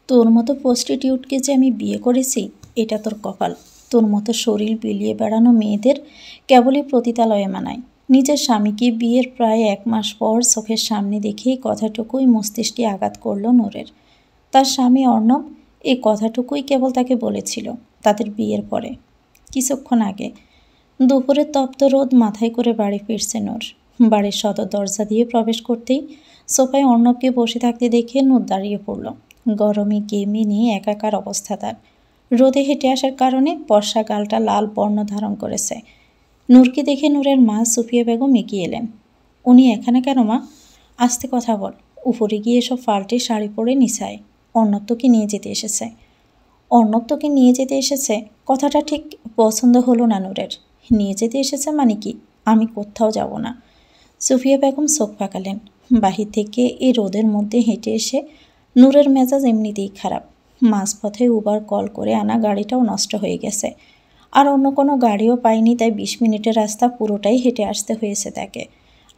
তোর মতো প্রস্টিটিউটকে যে আমি বিয়ে করেছি এটা তোর কপাল। তোর মতো শরীর বিলিয়ে বেড়ানো মেয়েদের কেবলই পতিতালয়ে মানায়। নিজের স্বামীকে বিয়ের প্রায় 1 মাস পর চোখের সামনে দেখেই কথাটুকুই মস্তিষ্কে আঘাত করল নূরের। তার স্বামী অর্ণব এই কথাটুকুই কেবল তাকে বলেছিল তাদের বিয়ের পরে, কিছুক্ষণ আগে। দুপুরের তপ্ত রোদ মাথায় করে বাড়ি ফিরছে নূর। বাড়ির সদর দরজা দিয়ে প্রবেশ করতেই সোফায় অর্ণবকে বসে থাকতে দেখে নূর দাঁড়িয়ে পড়ল। গরমে ঘেমে নিয়ে একাকার অবস্থা তার। রোদে হেঁটে আসার কারণে বর্ষা গালটা লাল বর্ণ ধারণ করেছে। নূরকে দেখে নূরের মা সুফিয়া বেগম এগিয়ে এলেন। উনি এখানে কেন মা? আস্তে কথা বল। উপরে গিয়ে এসব পাল্টে শাড়ি পরে নিচায়। অর্ণব তোকে নিয়ে যেতে এসেছে। অর্ণব তোকে নিয়ে যেতে এসেছে? কথাটা ঠিক পছন্দ হলো না নূরের। নিয়ে যেতে এসেছে মানে কি? আমি কোথাও যাব না। সুফিয়া বেগম চোখ পাকালেন। বাহির থেকে এই রোদের মধ্যে হেঁটে এসে নূরের মেজাজ এমনিতেই খারাপ। মাঝপথে উবার কল করে আনা গাড়িটাও নষ্ট হয়ে গেছে। আর অন্য কোনো গাড়িও পায়নি, তাই 20 মিনিটের রাস্তা পুরোটাই হেঁটে আসতে হয়েছে তাকে।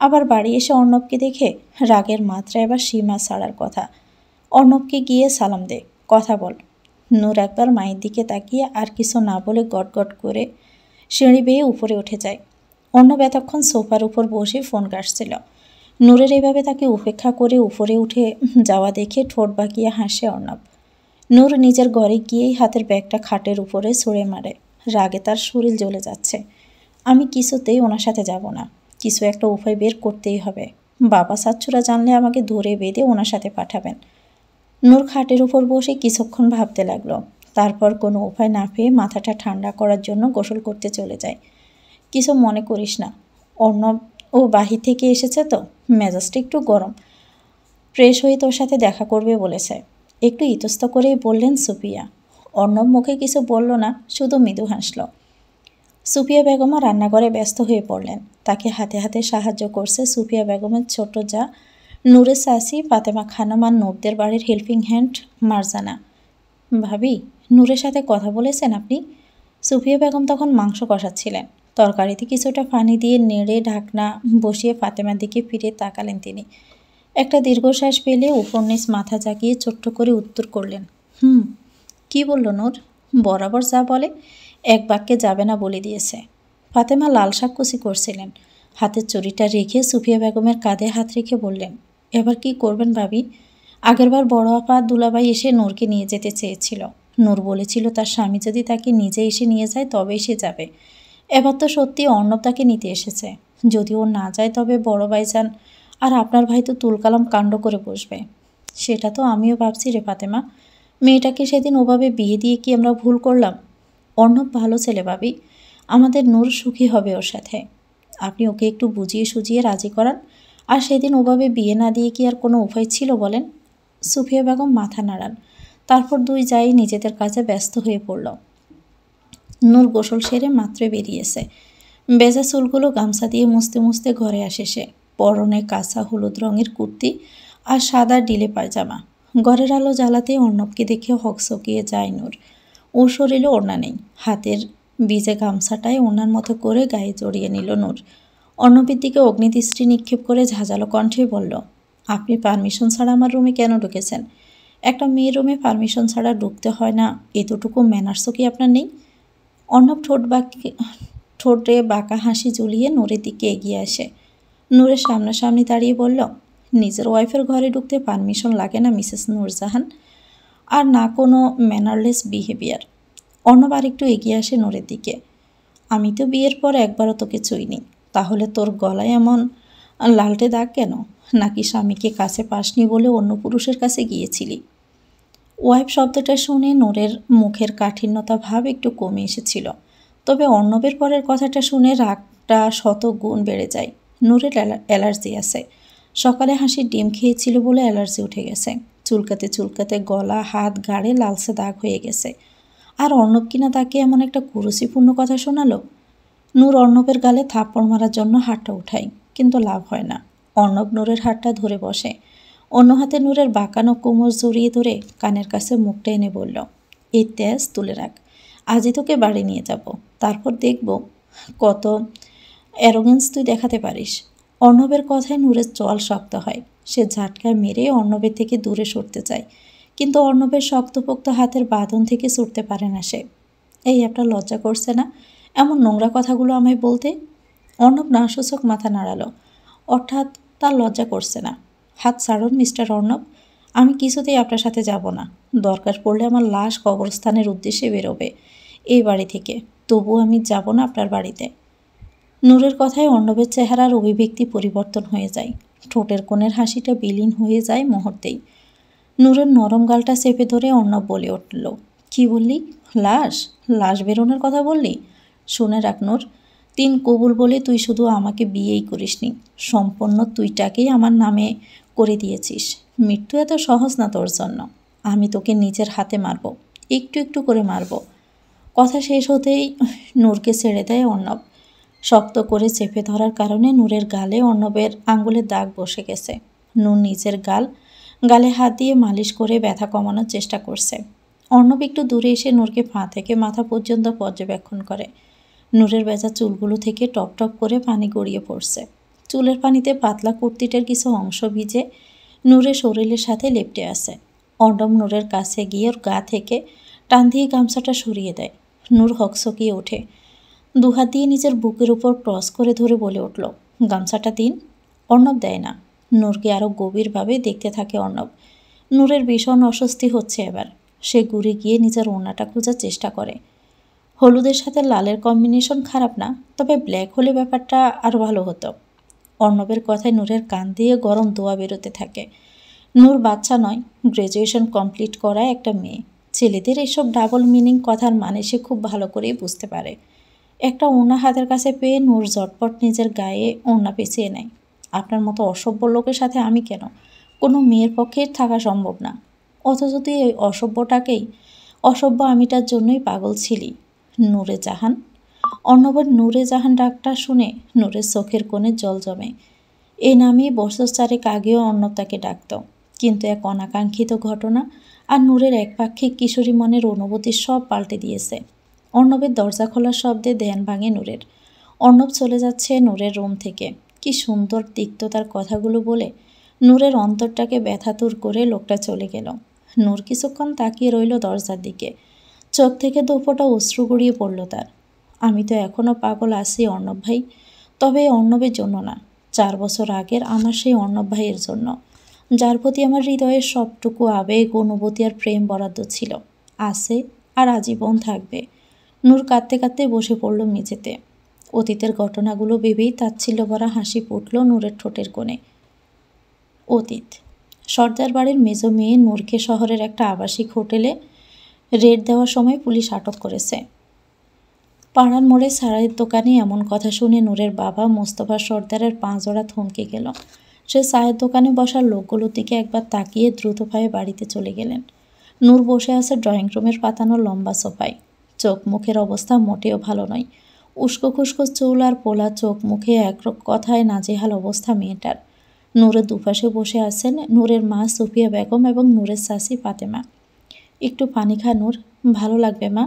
আবার বাড়ি এসে অর্ণবকে দেখে রাগের মাত্রা এবার সীমা ছাড়ার কথা। অর্ণবকে গিয়ে সালাম দে, কথা বল। নূর একবার মায়ের দিকে তাকিয়ে আর কিছু না বলে গটগট করে সিঁড়ি বেয়ে উপরে উঠে যায়। অর্ণব এতক্ষণ সোফার উপর বসে ফোন ঘাঁটছিল। নূরের এভাবে তাকে উপেক্ষা করে উপরে উঠে যাওয়া দেখে ঠোঁট বাঁকিয়ে হাসে অর্ণব। নূর নিজের ঘরে গিয়েই হাতের ব্যাগটা খাটের উপরে ছুঁড়ে মারে। রাগে তার শরীর জ্বলে যাচ্ছে। আমি কিছুতেই ওনার সাথে যাব না। কিছু একটা উপায় বের করতেই হবে। বাবা চাচ্চুরা জানলে আমাকে ধরে বেঁধে ওনার সাথে পাঠাবেন। নূর খাটের উপর বসে কিছুক্ষণ ভাবতে লাগলো। তারপর কোনো উপায় না পেয়ে মাথাটা ঠান্ডা করার জন্য গোসল করতে চলে যায়। কিছু মনে করিস না, অর্ণব ও বাহির থেকে এসেছে তো, মেজাজটা একটু গরম। ফ্রেশ হয়ে তোর সাথে দেখা করবে বলেছে। একটু ইতস্ত করেই বললেন সুফিয়া। অর্ণব মুখে কিছু বলল না, শুধু মৃদু হাসল। সুফিয়া বেগমও রান্নাঘরে ব্যস্ত হয়ে পড়লেন। তাকে হাতে হাতে সাহায্য করছে সুফিয়া বেগমের ছোট যা নূরের চাচি ফাতেমা খানম আর নূরদের বাড়ির হেল্পিং হ্যান্ড মারজানা। ভাবি, নূরের সাথে কথা বলেছেন আপনি? সুফিয়া বেগম তখন মাংস কষাচ্ছিলেন। তরকারিতে কিছুটা পানি দিয়ে নেড়ে ঢাকনা বসিয়ে ফাতেমার দিকে ফিরে তাকালেন তিনি। একটা দীর্ঘশ্বাস পেলে উপর নিচ মাথা জাগিয়ে ছোট্ট করে উত্তর করলেন, হুম। কি বলল নূর? বরাবর যা বলে, এক বাক্যে যাবে না বলে দিয়েছে। ফাতেমা লাল শাক কুচি করছিলেন। হাতের চুরিটা রেখে সুফিয়া বেগমের কাঁধে হাত রেখে বললেন, এবার কি করবেন ভাবি? আগেরবার বড় আপা দুলাভাই এসে নূরকে নিয়ে যেতে চেয়েছিল। নূর বলেছিল তার স্বামী যদি তাকে নিজে এসে নিয়ে যায় তবেই সে যাবে। এবার তো সত্যি অর্ণব তাকে নিতে এসেছে। যদি ও না যায় তবে বড় ভাইজান আর আপনার ভাই তো তুলকালাম কাণ্ড করে বসবে। সেটা তো আমিও ভাবছি রে ফাতেমা। মেয়েটাকে সেদিন ওভাবে বিয়ে দিয়ে কি আমরা ভুল করলাম? অর্ণব ভালো ছেলে ভাবি, আমাদের নূর সুখী হবে ওর সাথে। আপনি ওকে একটু বুঝিয়ে সুজিয়ে রাজি করান। আর সেদিন ওভাবে বিয়ে না দিয়ে কি আর কোনো উপায় ছিল বলেন? সুফিয়া বেগম মাথা নাড়ান। তারপর দুই যাই নিজেদের কাজে ব্যস্ত হয়ে পড়ল। নূর গোসল সেরে মাত্রই বেরিয়েছে। বেজা চুলগুলো গামছা দিয়ে মুছতে মুছতে ঘরে আসে সে। পরনে কাঁচা হলুদ রঙের কুর্তি আর সাদা ডিলে পায়জামা। ঘরের আলো জ্বালাতে অর্ণবকে দেখে হকচকিয়ে যায় নূর। ওর শরীরে ওড়না নেই। হাতের ভিজে গামছাটায় ওড়নার মতো করে গায়ে জড়িয়ে নিল নূর। অর্ণবের দিকে অগ্নিদৃষ্টি নিক্ষেপ করে ঝাঁঝালো কণ্ঠে বলল, আপনি পারমিশন ছাড়া আমার রুমে কেন ঢুকেছেন? একটা মেয়ের রুমে পারমিশন ছাড়া ঢুকতে হয় না, এতটুকু ম্যানার্সও কি আপনার নেই? অর্ণব ঠোঁটে বাঁকা হাসি ঝুলিয়ে নূরের দিকে এগিয়ে আসে। নূরের সামনাসামনি দাঁড়িয়ে বলল, নিজের ওয়াইফের ঘরে ঢুকতে পারমিশন লাগে না মিসেস নূরজাহান, আর না কোনো ম্যানারলেস বিহেভিয়ার। অর্ণব আরেকটু এগিয়ে আসে নূরের দিকে। আমি তো বিয়ের পর একবারও তোকে চুইনি, তাহলে তোর গলায় এমন লালটে দাগ কেন? নাকি স্বামীকে কাছে পাসনি বলে অন্য পুরুষের কাছে গিয়েছিলি? ওয়াইফ শব্দটা শুনে নূরের মুখের কাঠিন্যতা ভাব একটু কমে এসেছিল। তবে অর্ণবের পরের কথাটা শুনে রাগটা শত গুণ বেড়ে যায়। নূরের অ্যালার্জি আছে। সকালে হাসির ডিম খেয়েছিল বলে অ্যালার্জি উঠে গেছে। চুলকাতে চুলকাতে গলা, হাত, গাড়ে লালচে দাগ হয়ে গেছে। আর অর্ণব কিনা তাকে এমন একটা কুরুচিপূর্ণ কথা শোনালো। নূর অর্ণবের গালে থাপ্পড় মারার জন্য হাতটা উঠায়, কিন্তু লাভ হয় না। অর্ণব নূরের হাতটা ধরে বসে। অন্য হাতে নূরের বাঁকানো কোমর জড়িয়ে ধরে কানের কাছে মুখটা এনে বলল, এই তেজ তুলে রাখ। আজই তোকে বাড়ি নিয়ে যাব, তারপর দেখব কত অ্যারোগেন্স তুই দেখাতে পারিস। অর্ণবের কথায় নূরের চল শক্ত হয়। সে ঝাটকা মেরে অর্ণবের থেকে দূরে সরতে চায়, কিন্তু অর্ণবের শক্তপোক্ত হাতের বাঁধন থেকে ছুটতে পারে না সে। এই আপনার লজ্জা করছে না এমন নোংরা কথাগুলো আমায় বলতে? অর্ণব নাসূচক মাথা নাড়ালো। অর্থাৎ তার লজ্জা করছে না। হাত ছাড়ুন মিস্টার অর্ণব, আমি কিছুতেই আপনার সাথে যাব না। দরকার পড়লে আমার লাশ কবরস্থানের উদ্দেশ্যে বেরোবে এই বাড়ি থেকে, তবু আমি যাব না আপনার বাড়িতে। নূরের কথায় অর্ণবের চেহারার অভিব্যক্তি পরিবর্তন হয়ে যায়। ঠোঁটের কোণের হাসিটা বিলীন হয়ে যায় মুহূর্তেই। নূরের নরম গালটা চেপে ধরে অর্ণব বলে উঠল, কি বললি? লাশ? লাশ বেরোনোর কথা বললি? শুনে রাখ নূর, 3 কবুল বলে তুই শুধু আমাকে বিয়েই করিসনি, সম্পূর্ণ তুইটাকেই আমার নামে করে দিয়েছিস। মৃত্যু এত সহজ না তোর জন্য। আমি তোকে নিজের হাতে মারব, একটু একটু করে মারব। কথা শেষ হতেই নূরকে ছেড়ে দেয় অর্ণব। শক্ত করে চেপে ধরার কারণে নূরের গালে অর্ণবের আঙ্গুলের দাগ বসে গেছে। নূর নিজের গালে হাত দিয়ে মালিশ করে ব্যথা কমানোর চেষ্টা করছে। অর্ণব একটু দূরে এসে নূরকে পা থেকে মাথা পর্যন্ত পর্যবেক্ষণ করে। নূরের ভেজা চুলগুলো থেকে টপ টপ করে পানি গড়িয়ে পড়ছে। চুলের পানিতে পাতলা কুর্তিটার কিছু অংশ ভিজে নূরের শরীরের সাথে লেপ্টে আছে। অর্ণব নূরের কাছে গিয়ে ওর গা থেকে টান দিয়ে গামছাটা সরিয়ে দেয়। নূর হকচকিয়ে ওঠে। দুহাত দিয়ে নিজের বুকের উপর ক্রস করে ধরে বলে উঠল, গামছাটা দিন। অর্ণব দেয় না। নূরকে আরও গভীরভাবে দেখতে থাকে অর্ণব। নূরের ভীষণ অস্বস্তি হচ্ছে এবার। সে ঘুরে গিয়ে নিজের ওড়নাটা খোঁজার চেষ্টা করে। হলুদের সাথে লালের কম্বিনেশন খারাপ না, তবে ব্ল্যাক হলে ব্যাপারটা আরও ভালো হতো। অর্ণবের কথায় নূরের কান দিয়ে গরম দোয়া বেরোতে থাকে। নূর বাচ্চা নয়, গ্র্যাজুয়েশন কমপ্লিট করা একটা মেয়ে। ছেলেদের এসব ডাবল মিনিং কথার মানে সে খুব ভালো করেই বুঝতে পারে। একটা ওড়না হাতের কাছে পেয়ে নূর ঝটপট নিজের গায়ে ওড়না পেঁচিয়ে নেয়। আপনার মতো অসভ্য লোকের সাথে আমি কেন? কোনো মেয়ের পক্ষে থাকা সম্ভব না। অথচ তুই এই অসভ্য আমিটার জন্যই পাগল ছিলি। নূরে জাহান। অর্ণবের নূরে জাহান ডাকটা শুনে নূরের চোখের কোণে জল জমে। এই নামেই বছর 4 আগেও অর্ণব তাকে ডাকত। কিন্তু এক অনাকাঙ্ক্ষিত ঘটনা আর নূরের একপাক্ষিক কিশোরী মনের অনুভূতি সব পাল্টে দিয়েছে। অর্ণবের দরজা খোলার শব্দে ধ্যান ভাঙে নূরের। অর্ণব চলে যাচ্ছে নূরের রুম থেকে। কি সুন্দর তিক্ততার কথাগুলো বলে নূরের অন্তরটাকে ব্যথাতুর করে লোকটা চলে গেল। নূর কিছুক্ষণ তাকিয়ে রইল দরজার দিকে। চোখ থেকে দুফোঁটা অশ্রু গড়িয়ে পড়ল তার। আমি তো এখনও পাগল আছি অর্ণব ভাই, তবে অর্ণবের জন্য না, 4 বছর আগের আমার সেই অর্ণব ভাইয়ের জন্য, যার প্রতি আমার হৃদয়ের সবটুকু আবেগ, অনুভূতি আর প্রেম বরাদ্দ ছিল, আছে আর আজীবন থাকবে। নূর কাঁদতে কাঁদতে বসে পড়ল মেঝেতে। অতীতের ঘটনাগুলো ভেবেই তাচ্ছিল্য ভরা হাসি ফুটল নূরের ঠোঁটের কোণে। অতীত। সর্দার বাড়ির মেজো মেয়ে নূরকে শহরের একটা আবাসিক হোটেলে রেড দেওয়ার সময় পুলিশ আটক করেছে। পাড়ার মোড়ে চায়ের দোকানে এমন কথা শুনে নূরের বাবা মোস্তফা সর্দারের পা জোড়া থমকে গেল। সে চায়ের দোকানে বসার লোকগুলোর দিকে একবার তাকিয়ে দ্রুত পায়ে বাড়িতে চলে গেলেন। নূর বসে আছে ড্রয়িং রুমের পাতানো লম্বা সোফায়। চোখ মুখের অবস্থা মোটেও ভালো নয়। উস্কো খুস্কো চুল আর পোলা চোখ মুখে এক কথায় নাজেহাল অবস্থা মেয়েটার। নূরের দুপাশে বসে আছেন নূরের মা সুফিয়া বেগম এবং নূরের শাশি ফাতেমা। একটু পানি খা নূর, ভালো লাগবে মা।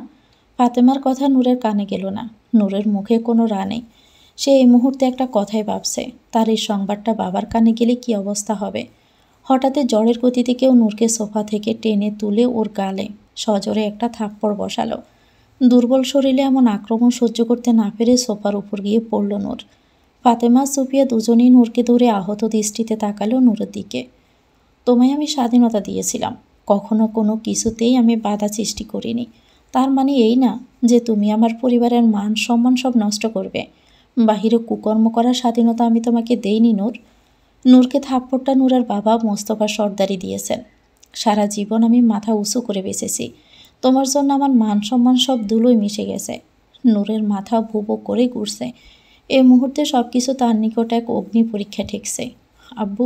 ফাতেমার কথা নূরের কানে গেল না। নূরের মুখে কোনো রা নেই। সে এই মুহূর্তে একটা কথাই ভাবছে, তার এই সংবাদটা বাবার কানে গেলে কী অবস্থা হবে। হঠাৎই জ্বরের গতিতে কেউ নূরকে সোফা থেকে টেনে তুলে ওর গালে সজোরে একটা থাপ্পড় বসালো। দুর্বল শরীরে এমন আক্রমণ সহ্য করতে না পেরে সোফার উপর গিয়ে পড়ল নূর। ফাতেমা সুফিয়া দুজনেই নূরকে ধরে আহত দৃষ্টিতে তাকালো নূরের দিকে। তোমায় আমি স্বাধীনতা দিয়েছিলাম, কখনো কোনো কিছুতেই আমি বাধা সৃষ্টি করিনি। তার মানে এই না যে তুমি আমার পরিবারের মান সম্মান সব নষ্ট করবে। বাহিরে কুকর্ম করার স্বাধীনতা আমি তোমাকে দেইনি নূর। নূরকে থাপ্পড়টা নূরের বাবা মোস্তফা সর্দারি দিয়েছেন। সারা জীবন আমি মাথা উঁচু করে বেঁচেছি, তোমার জন্য আমার মান সম্মান সব ধুলোয় মিশে গেছে। নূরের মাথা ভুবো করে ঘুরছে। এই মুহূর্তে সব কিছু তার নিকট এক অগ্নি পরীক্ষা ঠেকছে। আব্বু,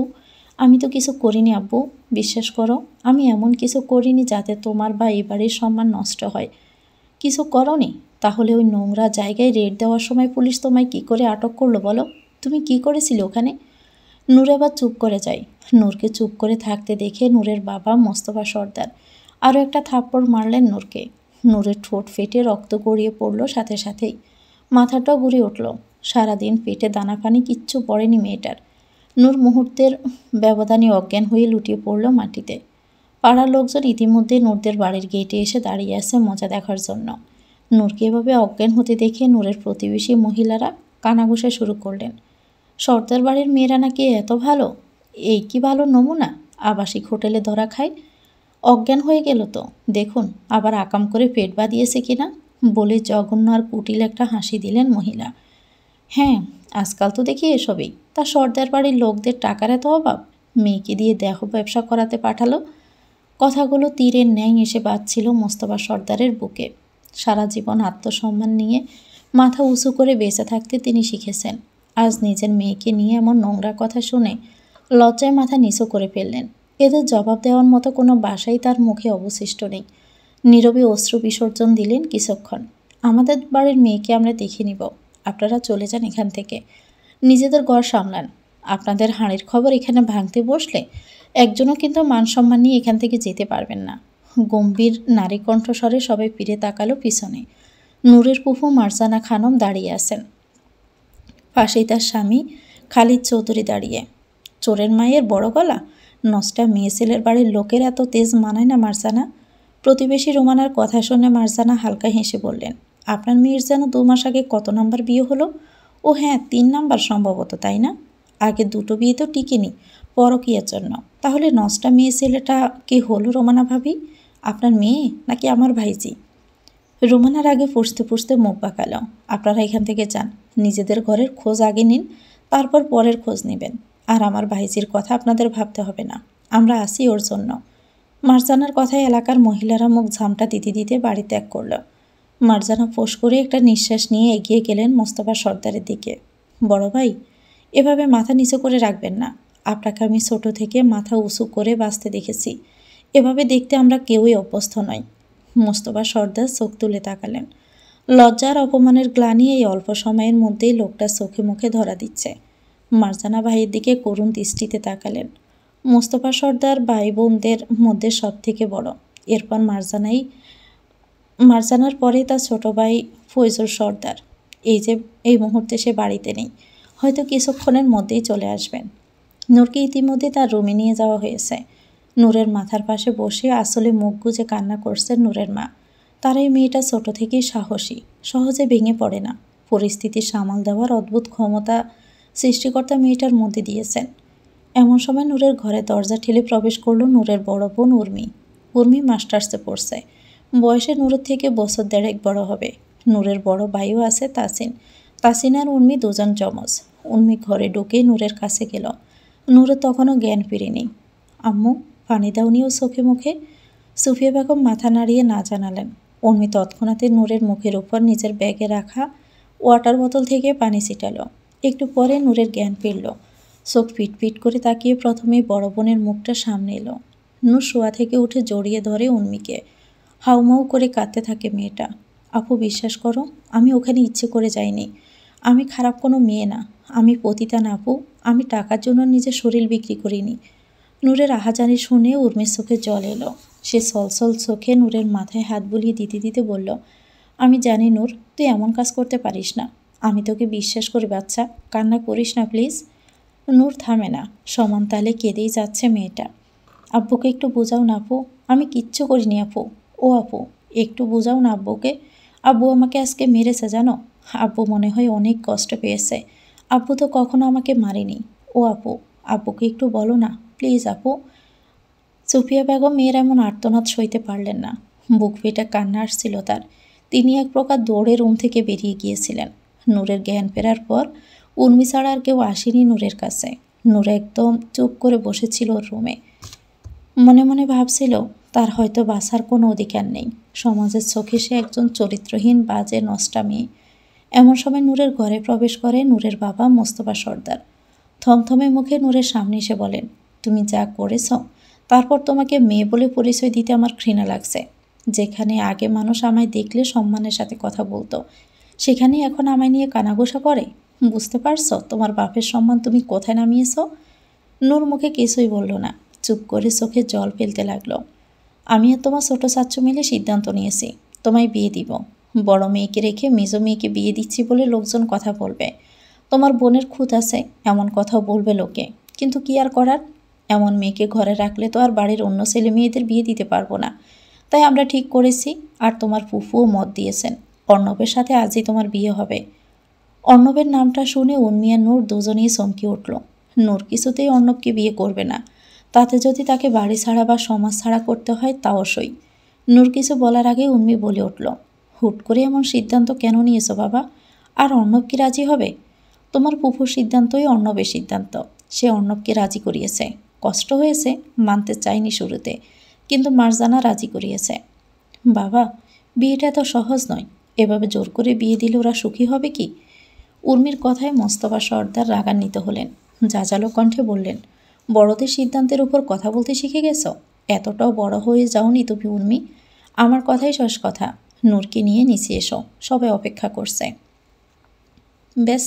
আমি তো কিছু করিনি আব্বু, বিশ্বাস করো, আমি এমন কিছু করিনি যাতে তোমার বা এই বাড়ির সম্মান নষ্ট হয়। কিছু করনি? তাহলে ওই নোংরা জায়গায় রেড দেওয়ার সময় পুলিশ তোমায় কী করে আটক করলো বলো? তুমি কি করেছিলে ওখানে? নূর আবার চুপ করে যায়। নূরকে চুপ করে থাকতে দেখে নূরের বাবা মোস্তফা সর্দার আরও একটা থাপ্পড় মারলেন নূরকে। নূরের ঠোঁট ফেটে রক্ত গড়িয়ে পড়ল সাথে সাথেই। মাথাটাও ঘুরে উঠল। সারাদিন পেটে দানা পানি কিচ্ছু পড়েনি মেয়েটার। নূর মুহূর্তের ব্যবধানে অজ্ঞান হয়ে লুটিয়ে পড়ল মাটিতে। পাড়ার লোকজন ইতিমধ্যে নূরদের বাড়ির গেটে এসে দাঁড়িয়ে আছে মজা দেখার জন্য। নূরকে এভাবে অজ্ঞান হতে দেখে নূরের প্রতিবেশী মহিলারা কানাঘুষা শুরু করলেন। সর্দার বাড়ির মেয়েরা নাকি এত ভালো, এই কি ভালো নমুনা, আবাসিক হোটেলে ধরা খায়। অজ্ঞান হয়ে গেল তো, দেখুন আবার আকাম করে পেট বাঁধিয়েছে কিনা, বলে জঘন্য আর কুটিল একটা হাসি দিলেন মহিলা। হ্যাঁ, আজকাল তো দেখি এসবই। তা সর্দার বাড়ির লোকদের টাকার এত অভাব, মেয়েকে দিয়ে দেহ ব্যবসা করাতে পাঠালো। কথাগুলো তীরের ন্যায় এসে বাজছিল মোস্তফা সর্দারের বুকে। সারা জীবন আত্মসম্মান নিয়ে মাথা উঁচু করে বেঁচে থাকতে তিনি শিখেছেন। আজ নিজের মেয়েকে নিয়ে এমন নোংরা কথা শুনে লজ্জায় মাথা নিচু করে ফেললেন। এদের জবাব দেওয়ার মতো কোনো বাসাই তার মুখে অবশিষ্ট নেই। নীরবে অশ্রু বিসর্জন দিলেন কিছুক্ষণ। আমাদের বাড়ির মেয়েকে আমরা দেখে নিব, আপনারা চলে যান এখান থেকে, নিজেদের ঘর সামলান। আপনাদের হাঁড়ির খবর এখানে ভাঙতে বসলে একজনও কিন্তু মান সম্মান নিয়ে এখান থেকে যেতে পারবেন না। গম্ভীর নারী কণ্ঠস্বরে সবাই ফিরে তাকালো পিছনে। নূরের ফুফু মারজানা খানম দাঁড়িয়ে আছেন, পাশেই তার স্বামী খালিদ চৌধুরী দাঁড়িয়ে। চোরের মায়ের বড় গলা, নষ্টা মেয়ে ছেলের বাড়ির লোকের এত তেজ মানায় না মারজানা। প্রতিবেশী রোমানার কথা শুনে মারজানা হালকা হেসে বললেন, আপনার মেয়ের যেন 2 মাস আগে কত নাম্বার বিয়ে হলো? ও হ্যাঁ, 3 নাম্বার সম্ভবত, তাই না? আগে 2টো বিয়ে তো টিকেনি পরকীয়ার জন্য। তাহলে নষ্টা মেয়ে ছেলেটা কে হলো রোমানা ভাবি? আপনার মেয়ে নাকি আমার ভাইজি? রোমানার আগে ফুসতে ফুসতে মুখ বাঁকালো। আপনারা এখান থেকে যান, নিজেদের ঘরের খোঁজ আগে নিন, তারপর পরের খোঁজ নেবেন। আর আমার ভাইজির কথা আপনাদের ভাবতে হবে না, আমরা আসি ওর জন্য। মারজানার কথায় এলাকার মহিলারা মুখ ঝামটা দিতে দিতে বাড়ি ত্যাগ করল। মারজানা ফোঁস করে একটা নিঃশ্বাস নিয়ে এগিয়ে গেলেন মোস্তফা সর্দারের দিকে। বড় ভাই, এভাবে মাথা নিচু করে রাখবেন না। আপনাকে আমি ছোট থেকে মাথা উঁচু করে বাঁচতে দেখেছি, এভাবে দেখতে আমরা কেউই অভ্যস্ত নই। মোস্তফা সর্দার চোখ তুলে তাকালেন। লজ্জার অপমানের গ্লানি এই অল্প সময়ের মধ্যেই লোকটা চোখে মুখে ধরা দিচ্ছে। মারজানা ভাইয়ের দিকে করুণ দৃষ্টিতে তাকালেন। মোস্তফা সর্দার ভাই বোনদের মধ্যে সব থেকে বড়। এরপর মারজানার পরে তার ছোট ভাই ফৈজুর সর্দার। এই মুহূর্তে সে বাড়িতে নেই, হয়তো কিছুক্ষণের মধ্যেই চলে আসবেন। নূরকে ইতিমধ্যে তার রুমে নিয়ে যাওয়া হয়েছে। নূরের মাথার পাশে বসে আসলে মুখ গুজে কান্না করছেন নূরের মা। তার এই মেয়েটা ছোট থেকেই সাহসী, সহজে ভেঙে পড়ে না। পরিস্থিতি সামাল দেওয়ার অদ্ভুত ক্ষমতা সৃষ্টিকর্তা মেয়েটার মধ্যে দিয়েছেন। এমন সময় নূরের ঘরে দরজা ঠেলে প্রবেশ করল নূরের বড় বোন উর্মি। উর্মি মাস্টার্সে পড়ছে, বয়সে নূরের থেকে বছর 1.5 বড় হবে। নূরের বড় ভাইও আছে তাসিন। তাসিন আর উর্মি দুজন যমজ। উর্মি ঘরে ঢুকে নূরের কাছে গেল। নূরের তখনও জ্ঞান ফিরেনি। আম্মু, পানি দাওনি ও চোখে মুখে? সুফিয়া বেগম মাথা নাড়িয়ে না জানালেন। উর্মি তৎক্ষণাৎ নূরের মুখের উপর নিজের ব্যাগে রাখা ওয়াটার বোতল থেকে পানি ছিটালো। একটু পরে নূরের জ্ঞান ফিরল। চোখ পিটপিট করে তাকিয়ে প্রথমেই বড় বোনের মুখটা সামনে এলো। নূর শোয়া থেকে উঠে জড়িয়ে ধরে উর্মিকে। হাউমাউ করে কাঁদতে থাকে মেয়েটা। আপু, বিশ্বাস করো, আমি ওখানে ইচ্ছে করে যাইনি। আমি খারাপ কোনো মেয়ে না, আমি পতিতা না আপু। আমি টাকার জন্য নিজের শরীর বিক্রি করিনি। নূরের আহাজারি শুনে উর্মির চোখে জল এলো। সে সলসল চোখে নূরের মাথায় হাত বুলিয়ে দিতে দিতে বলল, আমি জানি নূর, তুই এমন কাজ করতে পারিস না। আমি তোকে বিশ্বাস করি বাচ্চা, কান্না করিস না প্লিজ। নূর থামে না, সমান তালে কেঁদেই যাচ্ছে মেয়েটা। আব্বুকে একটু বোঝাও না আপু, আমি কিচ্ছু করিনি আপু। ও আপু, একটু বোঝাও না আব্বুকে। আব্বু আমাকে আজকে মেরেছে জানো। আব্বু মনে হয় অনেক কষ্ট পেয়েছে। আব্বু তো কখনো আমাকে মারেনি। ও আপু, আব্বুকে একটু বলো না প্লিজ আপু। সুফিয়া বেগম মেয়ের এমন আর্তনাদ সইতে পারলেন না। বুক ফেটে কান্না আসছিল তার। তিনি এক প্রকার দৌড়ে রুম থেকে বেরিয়ে গিয়েছিলেন। নূরের জ্ঞান ফেরার পর উর্মি ছাড়া আর কেউ আসেনি নূরের কাছে। নূর একদম চুপ করে বসেছিল ওর রুমে। মনে মনে ভাবছিল তার হয়তো বাঁচার কোনো অধিকার নেই। সমাজের চোখে সে একজন চরিত্রহীন বাজে নষ্টা মেয়ে। এমন সময় নূরের ঘরে প্রবেশ করে নূরের বাবা মোস্তফা সর্দার। থমথমে মুখে নূরের সামনে এসে বলেন, তুমি যা করেছ তারপর তোমাকে মেয়ে বলে পরিচয় দিতে আমার ঘৃণা লাগছে। যেখানে আগে মানুষ আমায় দেখলে সম্মানের সাথে কথা বলতো, সেখানেই এখন আমায় নিয়ে কানাঘোষা করে। বুঝতে পারছো তোমার বাপের সম্মান তুমি কোথায় নামিয়েছ? নূর মুখে কিছুই বলল না, চুপ করে চোখে জল ফেলতে লাগলো। আমি আর তোমার ছোটো চাচ্চু মিলে সিদ্ধান্ত নিয়েছি, তোমায় বিয়ে দিব। বড় মেয়েকে রেখে মেজো মেয়েকে বিয়ে দিচ্ছি বলে লোকজন কথা বলবে। তোমার বোনের খুঁত আছে, এমন কথাও বলবে লোকে, কিন্তু কি আর করার। এমন মেয়েকে ঘরে রাখলে তো আর বাড়ির অন্য ছেলে মেয়েদের বিয়ে দিতে পারবো না। তাই আমরা ঠিক করেছি, আর তোমার ফুফুও মত দিয়েছেন, অর্ণবের সাথে আজই তোমার বিয়ে হবে। অর্ণবের নামটা শুনে উর্মি আর নূর দুজনেই চমকে উঠল। নূর কিছুতেই অর্ণবকে বিয়ে করবে না, তাতে যদি তাকে বাড়ি ছাড়া বা সমাজ ছাড়া করতে হয় তাও সই। নূর কিছু বলার আগে উর্মি বলে উঠল, হুট করে এমন সিদ্ধান্ত কেন নিয়েছো বাবা? আর অর্ণব কি রাজি হবে? তোমার ফুফুর সিদ্ধান্তই অর্ণবের সিদ্ধান্ত। সে অর্ণবকে রাজি করিয়েছে। কষ্ট হয়েছে, মানতে চাইনি শুরুতে, কিন্তু মার্জানা রাজি করিয়েছে। বাবা, বিয়েটা এত সহজ নয়। এভাবে জোর করে বিয়ে দিলে ওরা সুখী হবে কি? উর্মির কথায় মোস্তফা সর্দার রাগান্বিত হলেন। জাজালো কণ্ঠে বললেন, বড়দের সিদ্ধান্তের উপর কথা বলতে শিখে গেছো? এতটাও বড় হয়ে যাওনি তুমি উর্মি। আমার কথাই শেষ কথা। নূরকে নিয়ে নিচে এসো, সবাই অপেক্ষা করছে। ব্যাস,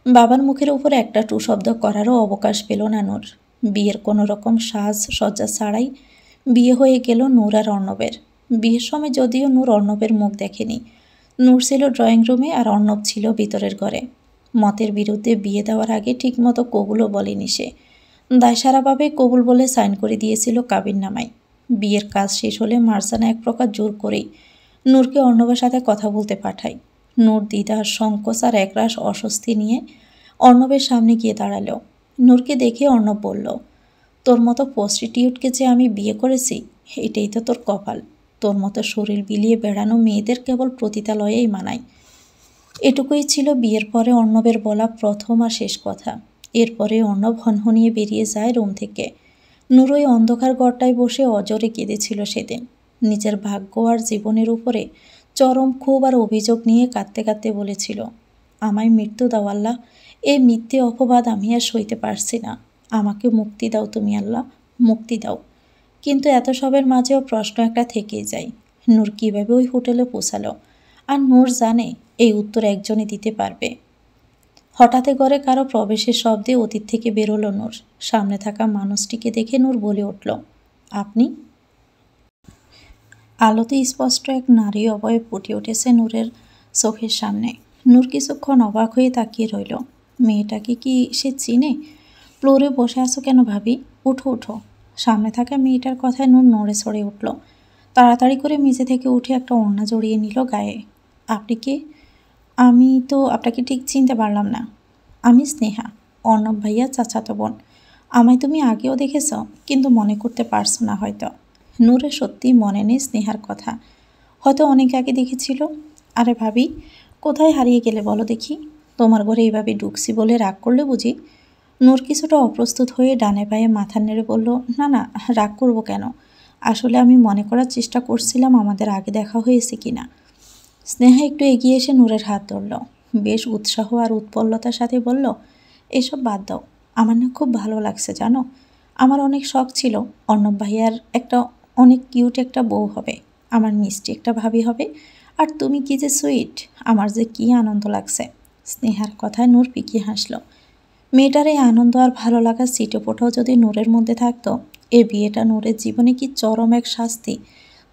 বাবার মুখের উপর একটা টু শব্দ করারও অবকাশ পেল না নূর। বিয়ের কোনো রকম সাজ সজ্জা ছাড়াই বিয়ে হয়ে গেল নূর আর অর্ণবের। বিয়ের সময় যদিও নূর অর্ণবের মুখ দেখেনি। নূর ছিল ড্রয়িং রুমে আর অর্ণব ছিল ভিতরের ঘরে। মতের বিরুদ্ধে বিয়ে দেওয়ার আগে ঠিকমতো কবুলও বলেনি সে। দায়সারাভাবে কবুল বলে সাইন করে দিয়েছিল কাবিননামায়। বিয়ের কাজ শেষ হলে মার্জানা এক প্রকার জোর করেই নূরকে অর্ণবের সাথে কথা বলতে পাঠায়। নূর দ্বিধা, সংকোচ আর একরাশ অস্বস্তি নিয়ে অর্ণবের সামনে গিয়ে দাঁড়ালো। নূরকে দেখে অর্ণব বলল, তোর মতো প্রস্টিটিউটকে যে আমি বিয়ে করেছি, এটাই তো তোর কপাল। তোর মতো শরীর বিলিয়ে বেড়ানো মেয়েদের কেবল পতিতালয়েই মানায়। এটুকুই ছিল বিয়ের পরে অর্ণবের বলা প্রথম আর শেষ কথা। এরপরে অর্ণব হনহনিয়ে বেরিয়ে যায় রুম থেকে। নূর ওই অন্ধকার ঘরটায় বসে অজরে কেঁদেছিল সেদিন। নিজের ভাগ্য আর জীবনের উপরে চরম ক্ষোভ আর অভিযোগ নিয়ে কাঁদতে কাঁদতে বলেছিল, আমায় মৃত্যু দাও আল্লাহ, এই মিথ্যে অপবাদ আমি আর সইতে পারছি না। আমাকে মুক্তি দাও তুমি আল্লাহ, মুক্তি দাও। কিন্তু এত সবের মাঝেও প্রশ্ন একটা থেকেই যায়, নূর কীভাবে ওই হোটেলে পৌঁছালো? আর নূর জানে এই উত্তর একজনই দিতে পারবে। হঠাৎ করে কারো প্রবেশের শব্দে অতীত থেকে বেরোলো নূর। সামনে থাকা মানুষটিকে দেখে নূর বলে উঠল, আপনি? আলোতে স্পষ্ট এক নারী অবয়ব ফুটে উঠেছে নূরের চোখের সামনে। নূর কিছুক্ষণ অবাক হয়ে তাকিয়ে রইল। মেয়েটাকে কি সে চিনে? ফ্লোরে বসে আছো কেন ভাবি? উঠো উঠো। সামনে থাকা মেয়েটার কথায় নূর নড়ে চড়ে উঠল। তাড়াতাড়ি করে মেঝে থেকে উঠে একটা ওড়না জড়িয়ে নিল গায়ে। আপনি কে? আমি তো আপনাকে ঠিক চিনতে পারলাম না। আমি স্নেহা, অর্ণব ভাইয়া চাচাতো বোন। আমায় তুমি আগেও দেখেছ, কিন্তু মনে করতে পারছো না হয়তো। নূরের সত্যি মনে নেই স্নেহার কথা। হয়তো অনেক আগে দেখেছিল। আরে ভাবি, কোথায় হারিয়ে গেলে বলো দেখি? তোমার ঘরে এইভাবে ঢুকছি বলে রাগ করলে বুঝি? নূর কিছুটা অপ্রস্তুত হয়ে ডানে পায়ে মাথা নেড়ে বলল, না না, রাগ করবো কেন? আসলে আমি মনে করার চেষ্টা করছিলাম আমাদের আগে দেখা হয়েছে কিনা। স্নেহা একটু এগিয়ে এসে নূরের হাত ধরল। বেশ উৎসাহ আর উৎপল্লতার সাথে বলল, এসব বাদ দাও। আমার না খুব ভালো লাগছে জানো। আমার অনেক শখ ছিল অর্ণব ভাইয়ার একটা অনেক কিউট একটা বউ হবে, আমার মিষ্টি একটা ভাবি হবে। আর তুমি কি যে সুইট, আমার যে কী আনন্দ লাগছে। স্নেহার কথায় নূর পিকিয়ে হাসল। মেয়েটার এই আনন্দ আর ভালো লাগার সিটেফোঁটাও যদি নূরের মধ্যে থাকতো, এ বিয়েটা নূরের জীবনে কি চরম এক শাস্তি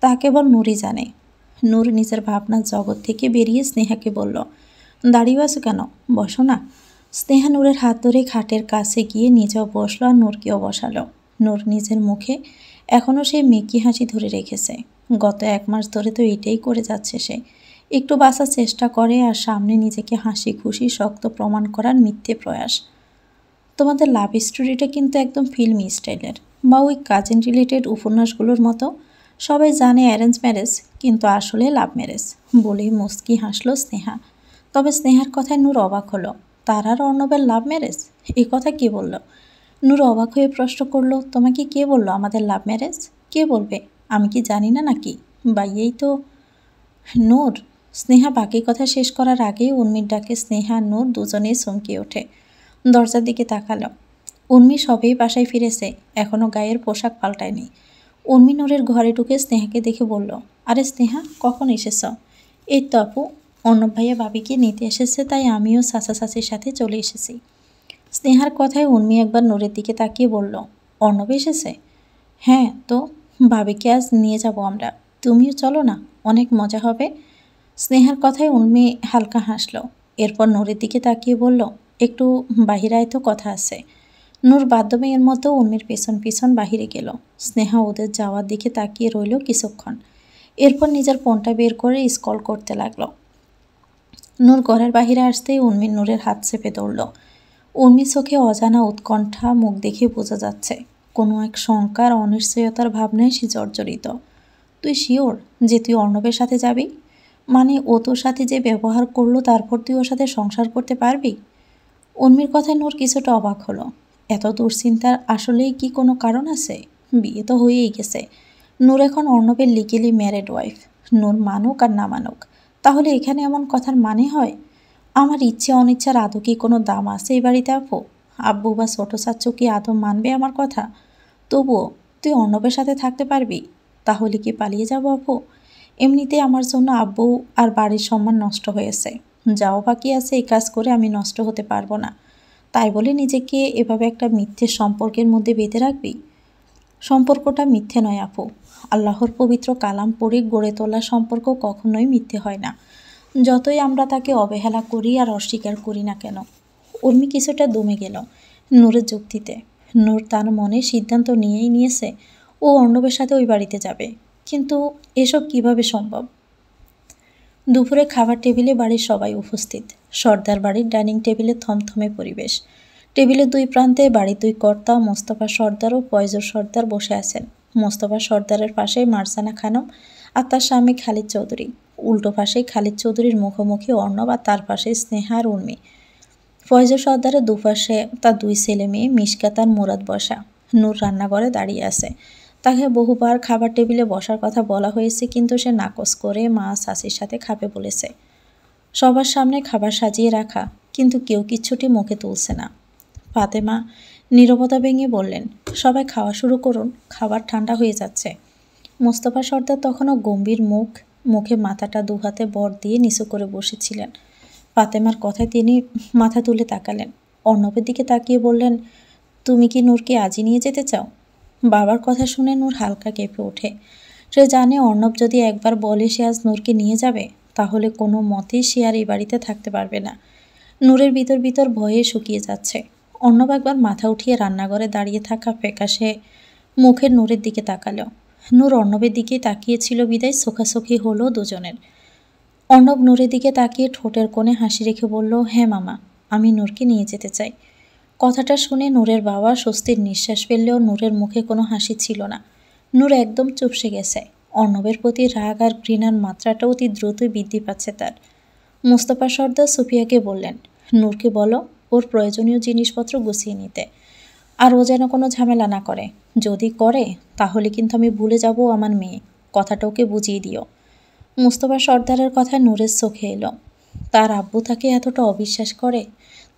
তা কেবল নূরই জানে। নূর নিজের ভাবনার জগৎ থেকে বেরিয়ে স্নেহাকে বলল, দাঁড়িয়ে আছো কেন? বসো না। স্নেহা নূরের হাত ধরে খাটের কাছে গিয়ে নিজেও বসলো আর নূরকেও বসালো। নূর নিজের মুখে এখনও সেই মেকি হাসি ধরে রেখেছে। গত 1 মাস ধরে তো এটাই করে যাচ্ছে সে। একটু বাঁচার চেষ্টা করে আর সামনে নিজেকে হাসি খুশি শক্ত প্রমাণ করার মিথ্যে প্রয়াস। তোমাদের লাভ স্টোরিটা কিন্তু একদম ফিল্মি স্টাইলের, বা ওই কাজিন রিলেটেড উপন্যাসগুলোর মতো। সবাই জানে অ্যারেঞ্জ ম্যারেজ, কিন্তু আসলে লাভ ম্যারেজ, বলেই মুস্কি হাসলো স্নেহা। তবে স্নেহার কথায় নূর অবাক হলো। তার আর অর্ণবের লাভ ম্যারেজ? এই কথা কে বলল? নূর অবাক হয়ে প্রশ্ন করলো, তোমাকে কে বলল আমাদের লাভ ম্যারেজ? কে বলবে? আমি কি জানি না নাকি? বাইয়েই তো। নূর। স্নেহা বাকি কথা শেষ করার আগেই উর্মির ডাকে স্নেহা আর নূর দুজনেই চমকে ওঠে। দরজার দিকে তাকালো। উর্মি সবেই বাসায় ফিরেছে, এখনও গায়ের পোশাক পাল্টায়নি। উর্মি নূরের ঘরে ঢুকে স্নেহাকে দেখে বলল, আরে স্নেহা, কখন এসেছ? এই তো আপু, অর্ণব ভাইয়া ভাবিকে নিতে এসেছে, তাই আমিও চাচা চাচির সাথে চলে এসেছি। স্নেহার কথায় উর্মি একবার নূরের দিকে তাকিয়ে বলল, অর্ণব এসেছে? হ্যাঁ তো, ভাবিকে আজ নিয়ে যাব আমরা, তুমিও চলো না, অনেক মজা হবে। স্নেহার কথায় উর্মি হালকা হাসল। এরপর নূরের দিকে তাকিয়ে বলল, একটু বাহিরায় তো কথা আছে। নূর বাধ্য মেয়ের মতো উর্মির পেছন পিছন বাহিরে গেল। স্নেহা ওদের যাওয়ার দিকে তাকিয়ে রইল কিছুক্ষণ, এরপর নিজের ফোনটা বের করে স্ক্রল করতে লাগলো। নূর ঘরের বাহিরে আসতেই উর্মি নূরের হাত চেপে ধরল। উর্মির চোখে অজানা উৎকণ্ঠা মুখ দেখে বোঝা যাচ্ছে কোনো এক শঙ্কার অনিশ্চয়তার ভাবনায় সে জর্জরিত। তুই শিওর যে তুই অর্ণবের সাথে যাবি? মানে ও তোর সাথে যে ব্যবহার করলো তারপর তুই ওর সাথে সংসার করতে পারবি? উর্মির কথায় নূর কিছুটা অবাক হলো। এত দুশ্চিন্তার আসলেই কি কোনো কারণ আছে? বিয়ে তো হয়েই গেছে। নূর এখন অর্ণবের লিগেলি ম্যারিড ওয়াইফ। নূর মানুক আর না মানুক, তাহলে এখানে এমন কথার মানে হয়? আমার ইচ্ছে অনিচ্ছার আদৌ কি কোনো দাম আছে এই বাড়িতে আপু? আব্বু বা ছোট চাচ্চু কি আদৌ মানবে আমার কথা? তবুও তুই অর্ণবের সাথে থাকতে পারবি? তাহলে কি পালিয়ে যাবো আপু? এমনিতে আমার জন্য আব্বু আর বাড়ির সম্মান নষ্ট হয়েছে, যাও বাকি আছে এই কাজ করে আমি নষ্ট হতে পারবো না। তাই বলে নিজেকে এভাবে একটা মিথ্যে সম্পর্কের মধ্যে বেঁধে রাখবি? সম্পর্কটা মিথ্যে নয় আপু। আল্লাহর পবিত্র কালাম পড়ে গড়ে তোলা সম্পর্ক কখনোই মিথ্যে হয় না, যতই আমরা তাকে অবহেলা করি আর অস্বীকার করি না কেন। উর্মি কিছুটা দমে গেল নূরের যুক্তিতে। নূর তার মনে সিদ্ধান্ত নিয়েই নিয়েছে ও অর্ণবের সাথে ওই বাড়িতে যাবে, কিন্তু এসব কিভাবে সম্ভব? দুপুরে খাবার টেবিলে বাড়ির সবাই উপস্থিত। সর্দার বাড়ির ডাইনিং টেবিলে থমথমে পরিবেশ। টেবিলের দুই প্রান্তে বাড়ির দুই কর্তা মোস্তফা সর্দার ও ফয়জুর সর্দার বসে আছেন। মোস্তফা সর্দারের পাশে মারজানা খানম আর তার স্বামী খালিদ চৌধুরী। উল্টো পাশে খালিদ চৌধুরীর মুখোমুখি অর্ণব আর তার পাশে স্নেহা আর উর্মি। ফয়জুর সর্দারের দুপাশে তার দুই ছেলে মেয়ে মিশকাত আর মুরাদ বসা। নূর রান্নাঘরে দাঁড়িয়ে আছে। তাকে বহুবার খাবার টেবিলে বসার কথা বলা হয়েছে, কিন্তু সে নাকচ করে মা চাচির সাথে খাবে বলেছে। সবার সামনে খাবার সাজিয়ে রাখা, কিন্তু কেউ কিচ্ছুটি মুখে তুলছে না। ফাতেমা নীরবতা ভেঙে বললেন, সবাই খাওয়া শুরু করুন, খাবার ঠান্ডা হয়ে যাচ্ছে। মোস্তফা সর্দার তখনও গম্ভীর মুখে মাথাটা দুহাতে ভর দিয়ে নিচু করে বসেছিলেন। ফাতেমার কথায় তিনি মাথা তুলে তাকালেন। অর্ণবের দিকে তাকিয়ে বললেন, তুমি কি নূরকে আজই নিয়ে যেতে চাও? বাবার কথা শুনে নূর হালকা কেঁপে ওঠে। সে জানে অর্ণব যদি একবার বলে সে আজ নূরকে নিয়ে যাবে, তাহলে কোনো মতেই সে আর এই বাড়িতে থাকতে পারবে না। নূরের ভিতর ভিতর ভয়ে শুকিয়ে যাচ্ছে। অর্ণব একবার মাথা উঠিয়ে রান্নাঘরে দাঁড়িয়ে থাকা ফ্যাকাশে মুখের নূরের দিকে তাকালো। নূর অর্ণবের দিকে তাকিয়েছিল বিদায় চোখাচোখি হলো দুজনের। অর্ণব নূরের দিকে তাকিয়ে ঠোঁটের কোণে হাসি রেখে বলল, হ্যাঁ মামা, আমি নূরকে নিয়ে যেতে চাই। কথাটা শুনে নূরের বাবা স্বস্তির নিঃশ্বাস ফেললেও নূরের মুখে কোনো হাসি ছিল না। নূর একদম চুপসে গেছে। অর্ণবের প্রতি রাগ আর ঘৃণার মাত্রাটা অতি দ্রুতই বৃদ্ধি পাচ্ছে তার। মোস্তফা সর্দার সুফিয়াকে বললেন, নূরকে বলো ওর প্রয়োজনীয় জিনিসপত্র গুছিয়ে নিতে, আর ও যেন কোনো ঝামেলা না করে। যদি করে তাহলে কিন্তু আমি ভুলে যাব আমার মেয়ে, কথাটা ওকে বুঝিয়ে দিও। মোস্তফা সর্দারের কথায় নূরের চোখে এলো। তার আব্বু তাকে এতটা অবিশ্বাস করে?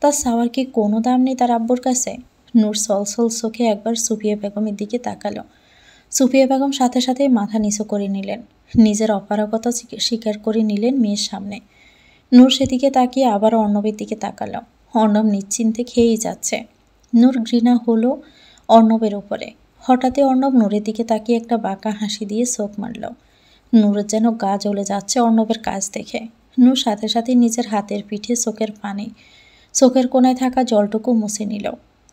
তার সাওয়ার কি কোনো দাম নেই তার আব্বুর কাছে? নূর সলসল চোখে একবার সুফিয়া বেগমের দিকে তাকালো। সুফিয়া বেগম সাথে সাথেই মাথা নিচু করে নিলেন, নিজের অপারগতা স্বীকার করে নিলেন মেয়ের সামনে। নূর সেদিকে তাকিয়ে আবার অর্ণবের দিকে তাকালো। অর্ণব নিশ্চিন্তে খেয়েই যাচ্ছে। নূর ঘৃণা হলো অর্ণবের উপরে। হঠাৎই অর্ণব নূরের দিকে তাকিয়ে একটা বাঁকা হাসি দিয়ে চোখ মারল। নূরের যেন গা জ্বলে যাচ্ছে অর্ণবের কাজ দেখে। নূর সাথে সাথে নিজের হাতের পিঠে চোখের পানি, চোখের কোণায় থাকা জলটুকু মুছে নিল।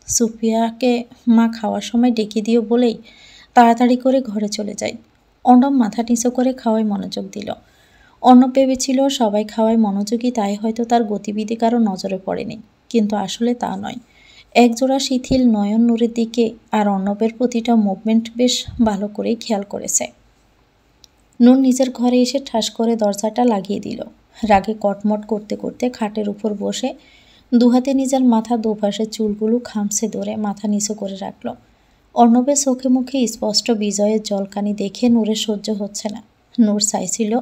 সুফিয়াকে মা খাওয়ার সময় ডেকে দিও বলেই তাড়াতাড়ি করে ঘরে চলে যায়। অর্ণব মাথা নিচু করে খাওয়ায় মনোযোগ দিল। অর্ণব ভেবেছিল সবাই খাওয়ায় মনোযোগী, তাই হয়তো তার গতিবিধি কারো নজরে পড়েনি, কিন্তু আসলে তা নয়। একজোড়া শিথিল নয়ন নূরের দিকে আর অর্ণবের প্রতিটা মুভমেন্ট বেশ ভালো করেই খেয়াল করেছে। নূর নিজের ঘরে এসে ঠাস করে দরজাটা লাগিয়ে দিল। রাগে কটমট করতে করতে খাটের উপর বসে দুহাতে নিজের মাথা দুপাশের চুলগুলো খামছে ধরে মাথা নিচু করে রাখল। অর্ণবের চোখে মুখে স্পষ্ট বিজয়ের জলকানি দেখে নূরের সহ্য হচ্ছে না। নূর চাইছিল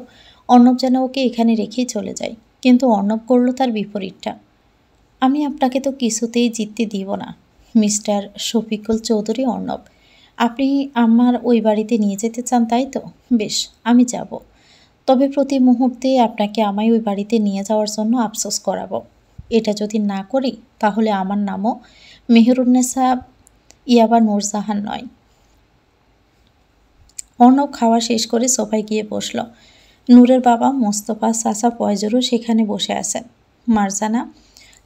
অর্ণব যেন ওকে এখানে রেখেই চলে যায়, কিন্তু অর্ণব করল তার বিপরীতটা। আমি আপনাকে তো কিছুতেই জিততে দিব না মিস্টার শফিকুল চৌধুরী অর্ণব। আপনি আমার ওই বাড়িতে নিয়ে যেতে চান তাই তো? বেশ, আমি যাব। তবে প্রতি মুহূর্তে আপনাকে আমায় ওই বাড়িতে নিয়ে যাওয়ার জন্য আফসোস করাবো। এটা যদি না করি তাহলে আমার নামও মেহেরুন্নেসা ইয়াবা নূরজাহান নয়। অর্ণব খাওয়া শেষ করে সোফায় গিয়ে বসল। নূরের বাবা মোস্তফা চাচা ফয়জুরও সেখানে বসে আছেন। মারজানা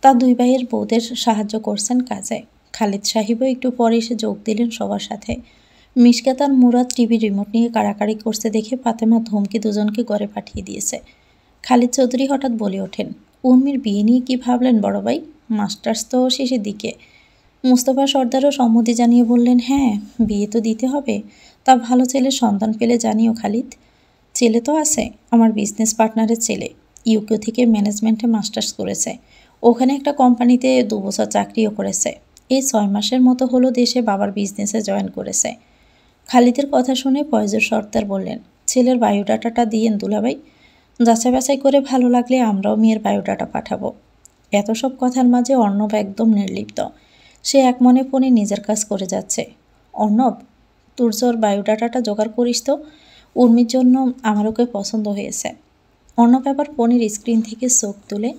তার দুই ভাইয়ের বউদের সাহায্য করছেন কাজে। খালিদ সাহেবও একটু পরে এসে যোগ দিলেন সবার সাথে। মিশকাত আর মুরাদ টিভি রিমোট নিয়ে কাড়াকাড়ি করতে দেখে ফাতেমা ধমকে দুজনকে ঘরে পাঠিয়ে দিয়েছে। খালিদ চৌধুরী হঠাৎ বলে ওঠেন, উর্মির বিয়ে নিয়ে কী ভাবলেন বড় ভাই? মাস্টার্স তো শেষের দিকে। মুস্তফা সর্দারও সম্মতি জানিয়ে বললেন, হ্যাঁ, বিয়ে তো দিতে হবে। তা ভালো ছেলের সন্তান পেলে জানিও খালিদ। ছেলে তো আছে, আমার বিজনেস পার্টনারের ছেলে। ইউকে থেকে ম্যানেজমেন্টে মাস্টার্স করেছে। ওখানে একটা কোম্পানিতে 2 বছর চাকরিও করেছে। এই 6 মাসের মতো হলো দেশে বাবার বিজনেসে জয়েন করেছে। খালিদের কথা শুনে ফয়জুর সর্দার বললেন, ছেলের বায়োডাটাটা দিয়েন দুলাভাই। যাচাই বাছাই করে ভালো লাগলে আমরাও মেয়ের বায়োডাটা পাঠাবো। এত সব কথার মাঝে অর্ণব একদম নির্লিপ্ত। সে এক মনে ফোনে নিজের কাজ করে যাচ্ছে। অর্ণব, তুর্যর বায়োডাটাটা জোগাড় করিস তো, উর্মির জন্য আমার ওকে পছন্দ হয়েছে। অর্ণব এবার ফোনের স্ক্রিন থেকে চোখ তুলে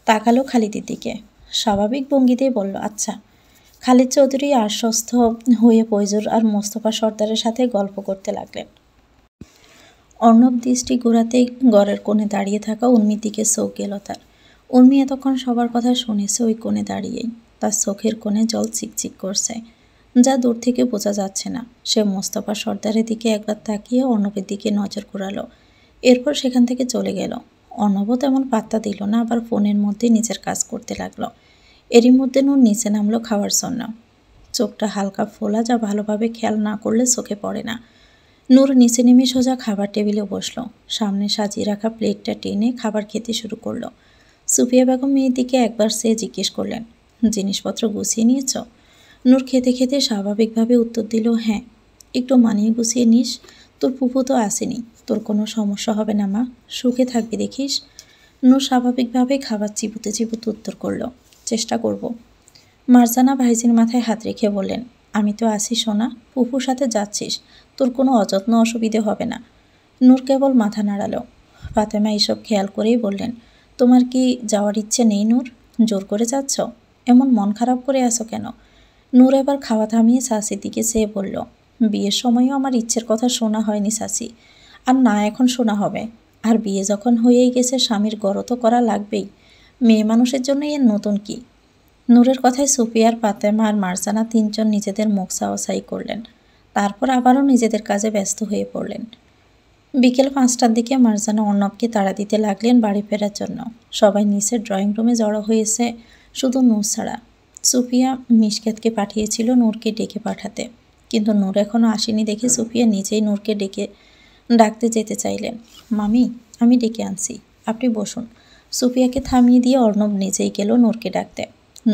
তাকালো খালিদের দিকে। স্বাভাবিক ভঙ্গিতেই বলল, আচ্ছা। খালিদ চৌধুরী আশ্বস্ত হয়ে ফয়জুর আর মোস্তফা সর্দারের সাথে গল্প করতে লাগলেন। অর্ণব দৃষ্টি ঘোরাতেই ঘরের কোণে দাঁড়িয়ে থাকা উর্মির দিকে চোখ গেল তার। উর্মি এতক্ষণ সবার কথা শুনেছে ওই কোণে দাঁড়িয়েই। তার চোখের কোণে জল চিকচিক করছে, যা দূর থেকে বোঝা যাচ্ছে না। সে মোস্তফা সর্দারের দিকে একবার তাকিয়ে অর্ণবের দিকে নজর ঘোরালো, এরপর সেখান থেকে চলে গেল। অর্ণবও তেমন পাত্তা দিল না, আবার ফোনের মধ্যে নিজের কাজ করতে লাগলো। এরই মধ্যে নূর নিচে নামলো খাওয়ার জন্য। চোখটা হালকা ফোলা, যা ভালোভাবে খেয়াল না করলে চোখে পড়ে না। নূর নিচে নেমে সোজা খাবার টেবিলে বসলো। সামনে সাজিয়ে রাখা প্লেটটা টেনে খাবার খেতে শুরু করলো। সুফিয়া বেগম মেয়ের দিকে একবার সে জিজ্ঞেস করলেন, জিনিসপত্র গুছিয়ে নিয়েছ? নূর খেতে খেতে স্বাভাবিকভাবে উত্তর দিল, হ্যাঁ। একটু মানিয়ে গুছিয়ে নিস, তোর ফুফু তো আসেনি, তোর কোনো সমস্যা হবে না মা, সুখে থাকবি দেখিস। নূর স্বাভাবিকভাবে খাবার চিবুতে চিবুতে উত্তর করল, চেষ্টা করব। মারজানা ভাইজির মাথায় হাত রেখে বললেন, আমি তো আসি সোনা, ফুফুর সাথে যাচ্ছিস, তোর কোনো অযত্ন অসুবিধে হবে না। নূর কেবল মাথা নাড়ালো। ফাতেমা এসব খেয়াল করেই বললেন, তোমার কি যাওয়ার ইচ্ছে নেই নূর? জোর করে যাচ্ছ? এমন মন খারাপ করে আছো কেন? নূর এবার খাওয়া থামিয়ে শাসির দিকে চেয়ে বলল, বিয়ের সময়ও আমার ইচ্ছের কথা শোনা হয়নি শাসি, আর না এখন শোনা হবে। আর বিয়ে যখন হয়েই গেছে, স্বামীর গড় তো করা লাগবেই। মেয়ে মানুষের জন্য এর নতুন কি? নূরের কথায় সুফিয়ার, ফাতেমা আর মারজানা তিনজন নিজেদের মুখ সাওয়াসাই করলেন। তারপর আবারও নিজেদের কাজে ব্যস্ত হয়ে পড়লেন। বিকেল 5টার দিকে মারজানা অর্ণবকে তাড়া দিতে লাগলেন বাড়ি ফেরার জন্য। সবাই নিচের ড্রয়িং রুমে জড়ো হয়েছে, শুধু নূর ছাড়া। সুফিয়া মিশকাতকে পাঠিয়েছিল নূরকে ডেকে পাঠাতে, কিন্তু নূর এখনও আসেনি দেখে সুফিয়া নিজেই নূরকে ডাকতে যেতে চাইলেন। মামি, আমি ডেকে আনছি, আপনি বসুন। সুফিয়াকে থামিয়ে দিয়ে অর্ণব নিজেই গেল নূরকে ডাকতে।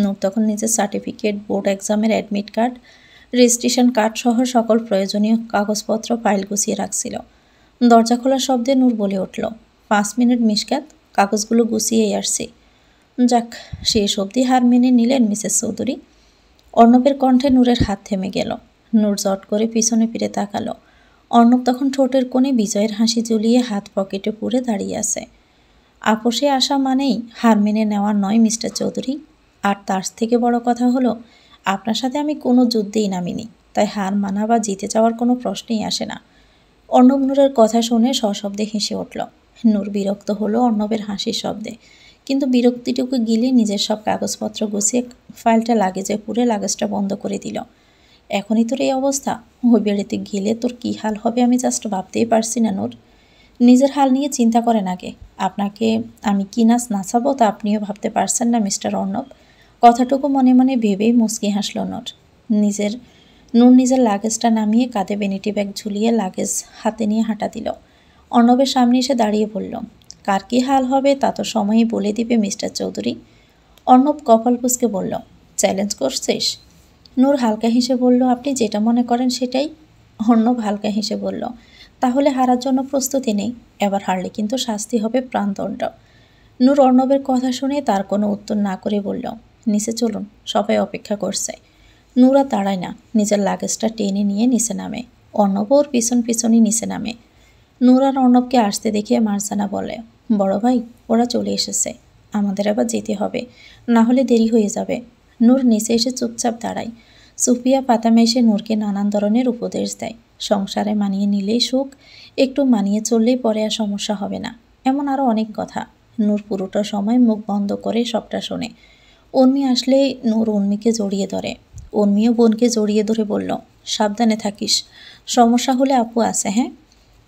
নূর তখন নিজের সার্টিফিকেট, বোর্ড এক্সামের অ্যাডমিট কার্ড, রেজিস্ট্রেশন কার্ড সহ সকল প্রয়োজনীয় কাগজপত্র ফাইল গুছিয়ে রাখছিল। দরজা খোলার শব্দে নূর বলে উঠল, 5 মিনিট মিশকাত, কাগজগুলো গুছিয়েই আসছি। যাক, শেষ অবধি হার মেনে নিলেন মিসেস চৌধুরী। অর্ণবের কণ্ঠে নূরের হাত থেমে গেল। নূর জট করে পিছনে ফিরে তাকালো। অর্ণব তখন ঠোঁটের কোণে বিজয়ের হাসি ঝুলিয়ে হাত পকেটে পুরে দাঁড়িয়ে আছে। আপোষে আসা মানেই হার মেনে নেওয়া নয় মিস্টার চৌধুরী। আর তার থেকে বড় কথা হলো, আপনার সাথে আমি কোনো যুদ্ধেই নামিনি, তাই হার মানা বা জিতে যাওয়ার কোনো প্রশ্নই আসে না। অর্ণব নূরের কথা শুনে সশব্দে হেসে উঠল। নূর বিরক্ত হলো অর্ণবের হাসির শব্দে, কিন্তু বিরক্তিটুকু গিলে নিজের সব কাগজপত্র গুছিয়ে ফাইলটা লাগেজে পুরে লাগেজটা বন্ধ করে দিল। এখনই তোর এই অবস্থা, ওই বেড়িতে গেলে তোর কী হাল হবে আমি জাস্ট ভাবতেই পারছি না নূর। নিজের হাল নিয়ে চিন্তা করেন আগে। আপনাকে আমি কি নাচ নাচাবো তা আপনিও ভাবতে পারছেন না মিস্টার অর্ণব। কথাটুকু মনে মনে ভেবেই মুচকি হাসল নূর। নিজের লাগেজটা নামিয়ে কাঁধে ভ্যানিটি ব্যাগ ঝুলিয়ে লাগেজ হাতে নিয়ে হাঁটা দিল। অর্ণবের সামনে এসে দাঁড়িয়ে বলল, কার কী হাল হবে তা তো সময়ই বলে দিবে মিস্টার চৌধুরী। অর্ণব কপাল কুঁচকে বলল, চ্যালেঞ্জ করছিস? নূর হালকা হেসে বলল, আপনি যেটা মনে করেন সেটাই। অর্ণব হালকা হেসে বলল, তাহলে হারার জন্য প্রস্তুতি নেই, এবার হারলে কিন্তু শাস্তি হবে প্রাণদণ্ড। নূর অর্ণবের কথা শুনে তার কোনো উত্তর না করে বলল, নিচে চলুন, সবাই অপেক্ষা করছে। নূর আর দাঁড়ায় না, নিজের লাগেজটা টেনে নিয়ে নিচে নামে। অর্ণব ওর পিছন পিছনই নিচে নামে। নূর আর অর্ণবকে আসতে দেখে মারজানা বলে, বড় ভাই, ওরা চলে এসেছে, আমাদের আবার যেতে হবে, না হলে দেরি হয়ে যাবে। নূর নিচে এসে চুপচাপ দাঁড়ায়। সুফিয়া ফাতেমা এসে নূরকে নানান ধরনের উপদেশ দেয়। সংসারে মানিয়ে নিলেই সুখ, একটু মানিয়ে চললেই পরে আর সমস্যা হবে না, এমন আরও অনেক কথা। নূর পুরোটা সময় মুখ বন্ধ করে সবটা শোনে। উর্মি আসলেই নূর উর্মিকে জড়িয়ে ধরে। উর্মিও বোনকে জড়িয়ে ধরে বলল, সাবধানে থাকিস, সমস্যা হলে আপু আছে। হ্যাঁ?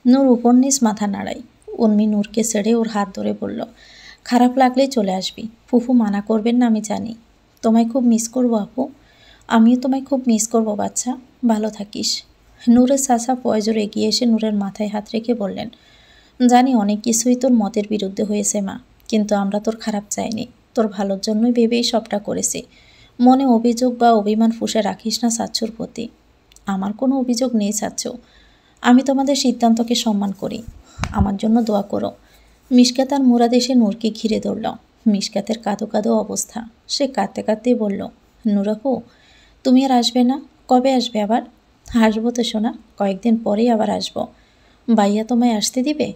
নূর উপর নিচ মাথা নাড়াই। উর্মি নূরকে ছেড়ে ওর হাত ধরে বলল, খারাপ লাগলেই চলে আসবি, ফুফু মানা করবেন না আমি জানি। তোমায় খুব মিস করবো আপু। আমিও তোমায় খুব মিস করবো বাচ্চা, ভালো থাকিস। নূরের চাচা পয়জর এগিয়ে এসে নূরের মাথায় হাত রেখে বললেন, জানি অনেক কিছুই তোর মতের বিরুদ্ধে হয়েছে মা, কিন্তু আমরা তোর খারাপ চাইনি, তোর ভালোর জন্যই ভেবেই সবটা করেছি। মনে অভিযোগ বা অভিমান ফুঁসে রাখিস না চাচ্চুর প্রতি। আমার কোনো অভিযোগ নেই চাচ্চু, আমি তোমাদের সিদ্ধান্তকে সম্মান করি। আমার জন্য দোয়া করো। মিশকাত আর মুরাদ এসে নূরকে ঘিরে ধরল। মিশকাতের কাঁদো কাঁদো অবস্থা। সে কাঁদতে কাঁদতেই বলল, নূর আপু, তুমি আর আসবে না? কবে আসবে আবার? আসবো তো সোনা, কয়েকদিন পরেই আবার আসবো। ভাইয়া তোমায় আসতে দিবে?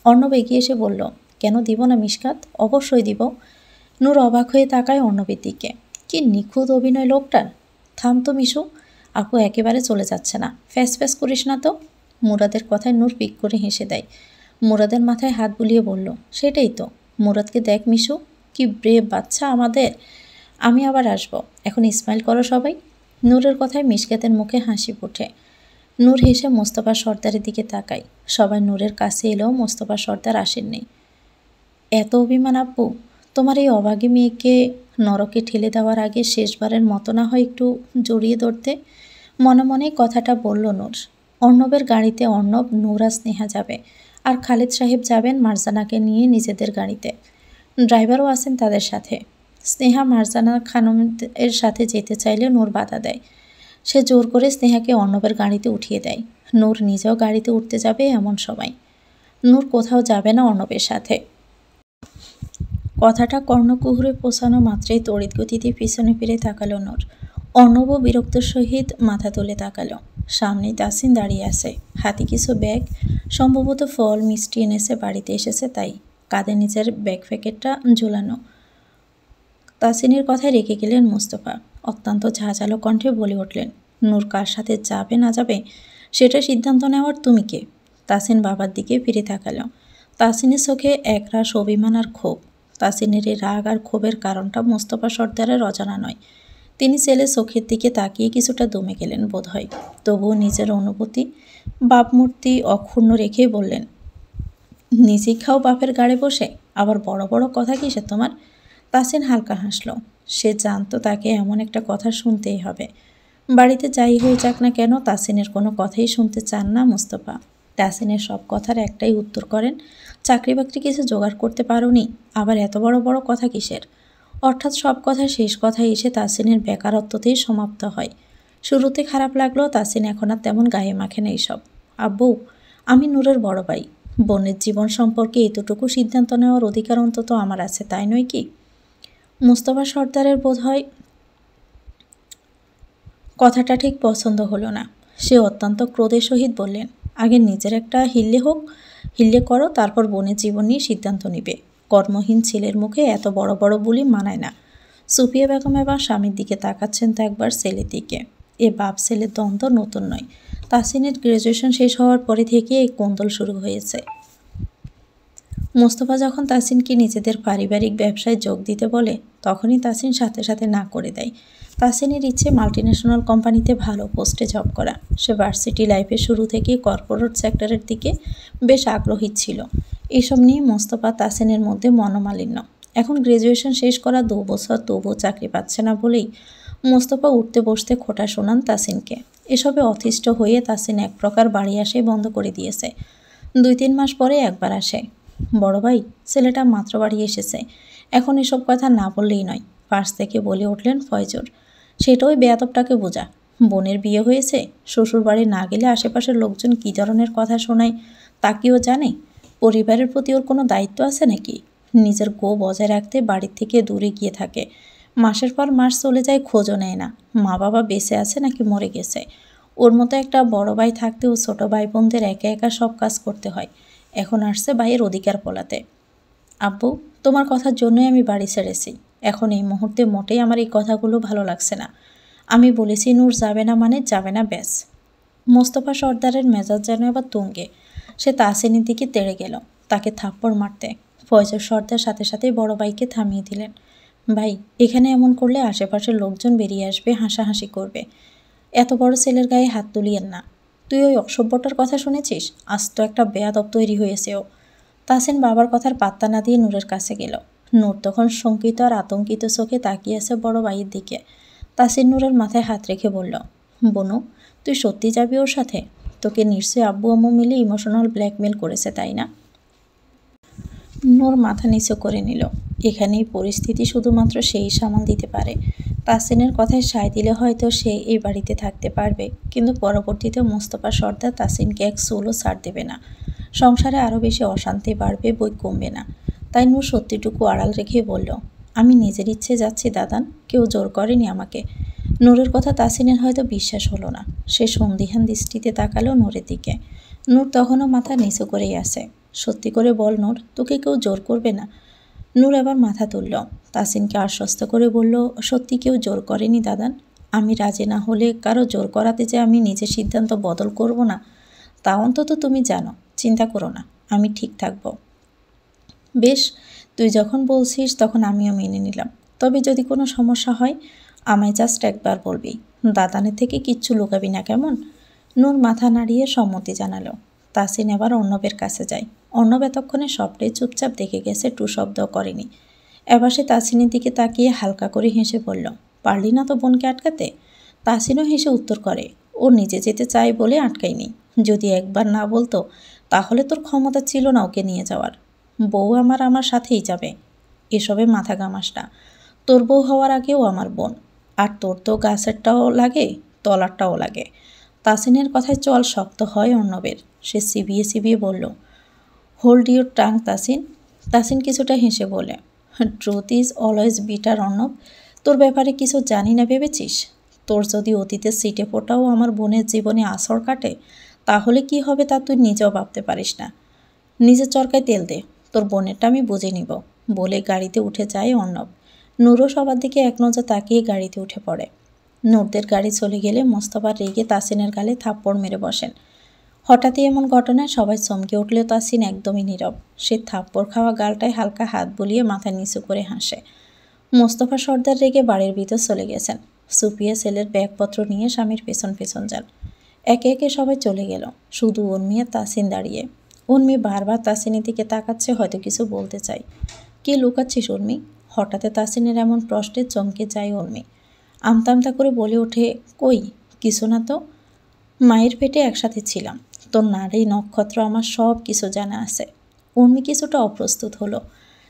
অর্ণব এগিয়ে এসে বলল, কেন দিব না মিশকাত, অবশ্যই দিব। নূর অবাক হয়ে তাকায় অর্ণবের দিকে। কি নিখুঁত অভিনয় লোকটার। থাম তো মিশু, আপু একেবারে চলে যাচ্ছে না, ফ্যাস ফ্যাস করিস না তো। মুরাদের কথায় নূর পিক করে হেসে দেয়। মুরাদের মাথায় হাত বুলিয়ে বলল, সেটাই তো। মুরাদকে দেখ মিশু, কি ব্রেভ বাচ্চা আমাদের। আমি আবার আসবো, এখন স্মাইল করো সবাই। নূরের কথায় মিশকাতের মুখে হাসি ফোটে। নূর হেসে মোস্তফা সর্দারের দিকে তাকায়। সবাই নূরের কাছে এলেও মোস্তফা সর্দার আসেননি। এত অভিমান আব্বু, তোমার এই অভাগী মেয়েকে নরকে ঠেলে দেওয়ার আগে শেষবারের মতো না হয় একটু জড়িয়ে ধরতে। মনে মনে কথাটা বলল নূর। অর্ণবের গাড়িতে অর্ণব, নূর আর স্নেহা যাবে, আর খালিদ সাহেব যাবেন মারজানাকে নিয়ে নিজেদের গাড়িতে। ড্রাইভারও আছেন তাদের সাথে। স্নেহা মারজানা খানমের সাথে যেতে চাইলে নূর বাধা দেয়। সে জোর করে স্নেহাকে অর্ণবের গাড়িতে উঠিয়ে দেয়। নূর নিজেও গাড়িতে উঠতে যাবে এমন সময়। নূর কোথাও যাবে না অর্ণবের সাথে। কথাটা কর্ণকুহরে পৌঁছানো মাত্রই তড়িৎ গতিতে পিছনে ফিরে তাকালো নূর। অর্ণবও বিরক্তর সহিত মাথা তুলে তাকালো। সামনেই তাসিন দাঁড়িয়ে আছে, হাতে কিছু ব্যাগ, সম্ভবত ফল মিষ্টি এনেছে, বাড়িতে এসেছে তাই। কাঁধে নিজের ব্যাগ প্যাকেটটা ঝোলানো। তাসিনের কথায় রেখে গেলেন মোস্তফা। অত্যন্ত ঝাঁঝালো কণ্ঠে বলে উঠলেন, নূর কার সাথে যাবে না যাবে সেটা সিদ্ধান্ত নেওয়ার তুমি কে? তাসিন বাবার দিকে ফিরে তাকালো। তাসিনের চোখে একরাশ অভিমান আর ক্ষোভ। তাসিনের এই রাগ আর ক্ষোভের কারণটা মোস্তফা সর্দারের অজানা নয়। তিনি ছেলের চোখের দিকে তাকিয়ে কিছুটা দমে গেলেন বোধহয়। তবুও নিজের অনুভূতি বাপমূর্তি অক্ষুণ্ণ রেখেই বললেন, নিজেই খাও বাপের গাড়ে বসে, আবার বড় বড় কথা কিসে তোমার? তাসিন হালকা হাসল। সে জানতো তাকে এমন একটা কথা শুনতেই হবে। বাড়িতে যাই হয়ে যাক না কেন, তাসিনের কোনো কথাই শুনতে চান না মোস্তফা। তাসিনের সব কথার একটাই উত্তর করেন, চাকরি বাকরি কিছু জোগাড় করতে পারোনি, আবার এত বড় বড় কথা কিসের? অর্থাৎ সব কথা শেষ কথায় এসে তাসিনের বেকারত্বতেই সমাপ্ত হয়। শুরুতে খারাপ লাগলেও তাসিন এখন আর তেমন গায়ে মাখে না এইসব। আব্বু, আমি নূরের বড় ভাই, বোনের জীবন সম্পর্কে এতটুকু সিদ্ধান্ত নেওয়ার অধিকার অন্তত আমার আছে, তাই নয় কি? মোস্তফা সর্দারের বোধহয় কথাটা ঠিক পছন্দ হলো না। সে অত্যন্ত ক্রোধের সহিত বললেন, আগে নিজের একটা হিল্লে করো, তারপর বোনের জীবন নিয়ে সিদ্ধান্ত নিবে। কর্মহীন ছেলের মুখে এত বড় বড় বুলি মানায় না। সুফিয়া বেগম এবার স্বামীর দিকে তাকাচ্ছেন তো একবার ছেলের দিকে। এ বাপ ছেলের দ্বন্দ্ব নতুন নয়। তাসিনের গ্র্যাজুয়েশন শেষ হওয়ার পরে থেকে এই কোন্দল শুরু হয়েছে। মোস্তফা যখন তাসিনকে নিজেদের পারিবারিক ব্যবসায় যোগ দিতে বলে, তখনই তাসিন সাথে সাথে না করে দেয়। তাসিনের ইচ্ছে মাল্টিন্যাশনাল কোম্পানিতে ভালো পোস্টে জব করা। সে ভার্সিটি লাইফের শুরু থেকেই কর্পোরেট সেক্টরের দিকে বেশ আগ্রহী ছিল। এসব নিয়ে মোস্তফা তাসিনের মধ্যে মনোমালিন্য। এখন গ্র্যাজুয়েশন শেষ করা 2 বছর, তবুও চাকরি পাচ্ছে না বলেই মোস্তফা উঠতে বসতে খোঁটা শোনান তাসিনকে। এসবে অতিষ্ঠ হয়ে তাসিন এক প্রকার বাড়ি আসে বন্ধ করে দিয়েছে। 2-3 মাস পরে একবার আসে। বড় ভাই, ছেলেটা মাত্র বাড়ি এসেছে, এখন এসব কথা না বললেই নয়, পাশ থেকে বলে উঠলেন ফয়জুর। সেটা ওই বেয়াদবটাকে বোঝা। বোনের বিয়ে হয়েছে, শ্বশুর বাড়ি না গেলে আশেপাশের লোকজন কী ধরনের কথা শোনায় তা কি ও জানে? পরিবারের প্রতি ওর কোনো দায়িত্ব আছে নাকি? নিজের গো বজায় রাখতে বাড়ির থেকে দূরে গিয়ে থাকে। মাসের পর মাস চলে যায়, খোঁজও নেয় না মা বাবা বেঁচে আছে নাকি মরে গেছে। ওর মতো একটা বড় ভাই থাকতেও ছোট ভাই বোনদের একা একা সব কাজ করতে হয়। এখন আসছে ভাইয়ের অধিকার পোলাতে। আব্বু, তোমার কথার জন্যই আমি বাড়ি ছেড়েছি। এখন এই মুহূর্তে মোটেই আমার এই কথাগুলো ভালো লাগছে না। আমি বলেছি নূর যাবে না মানে যাবে না, ব্যাস। মোস্তফা সর্দারের মেজাজ যেন এবার তুঙ্গে। সে তাসিনের দিকে তেড়ে গেল তাকে থাপ্পড় মারতে। ফয়জুর সর্দার সাথে সাথেই বড় ভাইকে থামিয়ে দিলেন। ভাই, এখানে এমন করলে আশেপাশের লোকজন বেরিয়ে আসবে, হাসাহাসি করবে। এত বড় ছেলের গায়ে হাত তুলিয়েন না। তুই ওই অসভ্যটার কথা শুনেছিস? আজ তো একটা বেয়াদব তৈরি হয়েছে ও। তাসিন বাবার কথার পাত্তা না দিয়ে নূরের কাছে গেল। নূর তখন শঙ্কিত আর আতঙ্কিত চোখে তাকিয়ে আছে বড় ভাইয়ের দিকে। তাসিন নূরের মাথায় হাত রেখে বলল, বনু, তুই সত্যি যাবি ওর সাথে? তোকে নিশ্চয়ই আব্বু আম্মু মিলে ইমোশনাল ব্ল্যাকমেল করেছে, তাই না? নূর মাথা নিচু করে নিল। এখানেই পরিস্থিতি শুধুমাত্র সেই সামাল দিতে পারে। তাসিনের কথায় সায় দিলে হয়তো সে এই বাড়িতে থাকতে পারবে, কিন্তু পরবর্তীতে মোস্তফা সর্দার তাসিনকে এক চুলও ছাড় দেবে না। সংসারে আরও বেশি অশান্তি বাড়বে, বই কমবে না। তাই নূর সত্যিটুকু আড়াল রেখে বলল, আমি নিজের ইচ্ছে যাচ্ছি দাদান, কেউ জোর করেনি আমাকে। নূরের কথা তাসিনের হয়তো বিশ্বাস হলো না। সে সন্দিহান দৃষ্টিতে তাকালো নূরের দিকে। নূর তখনও মাথা নিচু করেই আছে। সত্যি করে বল নূর, তোকে কেউ জোর করবে না? নূর এবার মাথা তুলল। তাসিনকে আশ্বস্ত করে বলল, সত্যি কেউ জোর করেনি দাদান। আমি রাজি না হলে কারো জোর করাতে যে আমি নিজের সিদ্ধান্ত বদল করব না, তা অন্তত তুমি জানো। চিন্তা করো না, আমি ঠিক থাকব। বেশ, তুই যখন বলছিস তখন আমিও মেনে নিলাম। তবে যদি কোনো সমস্যা হয় আমায় জাস্ট একবার বলবি। দাদানের থেকে কিচ্ছু লুকাবি না, কেমন? নূর মাথা নাড়িয়ে সম্মতি জানালো। তাসিন এবার অর্ণবের কাছে যায়। অর্ণব এতক্ষণে সবটাই চুপচাপ দেখে গেছে, টু শব্দ করেনি। এবার সে তাসিনের দিকে তাকিয়ে হালকা করে হেসে বলল, পারলি না তো বোনকে আটকাতে? তাসিনও হেসে উত্তর করে, ও নিজে যেতে চায় বলে আটকায়নি। যদি একবার না বলতো তাহলে তোর ক্ষমতা ছিল না ওকে নিয়ে যাওয়ার। বউ আমার সাথেই যাবে। এসবে মাথা ঘামাস না। তোর বউ হওয়ার আগেও আমার বোন। আর তোর তো গাছেরটাও লাগে, তলারটাও লাগে। তাসিনের কথায় চল শক্ত হয় অর্ণবের। সে চিবিয়ে চিবিয়ে বলল, hold your tongue Tasin. Tasin কিছুটা হেসে বলে, truth is always bitter Arnab. তোর ব্যাপারে কিছু জানি না ভেবেছিস? তোর যদি অতীতের সিটে ফোটাও আমার বোনের জীবনে আসর কাটে, তাহলে কি হবে তা তুই নিজেও ভাবতে পারিস না। নিজের চরকায় তেল দে, তোর বোনেরটা আমি বুঝে নিব। বলে গাড়িতে উঠে যায় অর্ণব। নূরও সবার দিকে এক নজর তাকিয়ে গাড়িতে উঠে পড়ে। নূরদের গাড়ি চলে গেলে মোস্তফা রেগে তাসিনের গালে থাপ্পড় মেরে বসেন। হঠাৎই এমন ঘটনায় সবাই চমকে উঠলেও তাসিন একদমই নীরব। সে থাপ্পড় খাওয়া গালটায় হালকা হাত বুলিয়ে মাথা নিচু করে হাসে। মোস্তফা সর্দার রেগে বাড়ির ভিতর চলে গেছেন। সুপিয়া ছেলের ব্যাগপত্র নিয়ে স্বামীর পেছন পেছন যান। একে একে সবাই চলে গেল, শুধু উর্মি আর তাসিন দাঁড়িয়ে। উর্মি বারবার তাসিনের দিকে তাকাচ্ছে, হয়তো কিছু বলতে চাই। কে লুকাচ্ছিস উর্মি? হঠাৎ তাসিনের এমন প্রশ্নে চমকে যায় উর্মি। আমতা আমতা করে বলে ওঠে, কই কিছু না তো। মায়ের পেটে একসাথে ছিলাম, তোর নারী নক্ষত্র আমার সব কিছু জানা আছে। উর্মি কিছুটা অপ্রস্তুত হলো।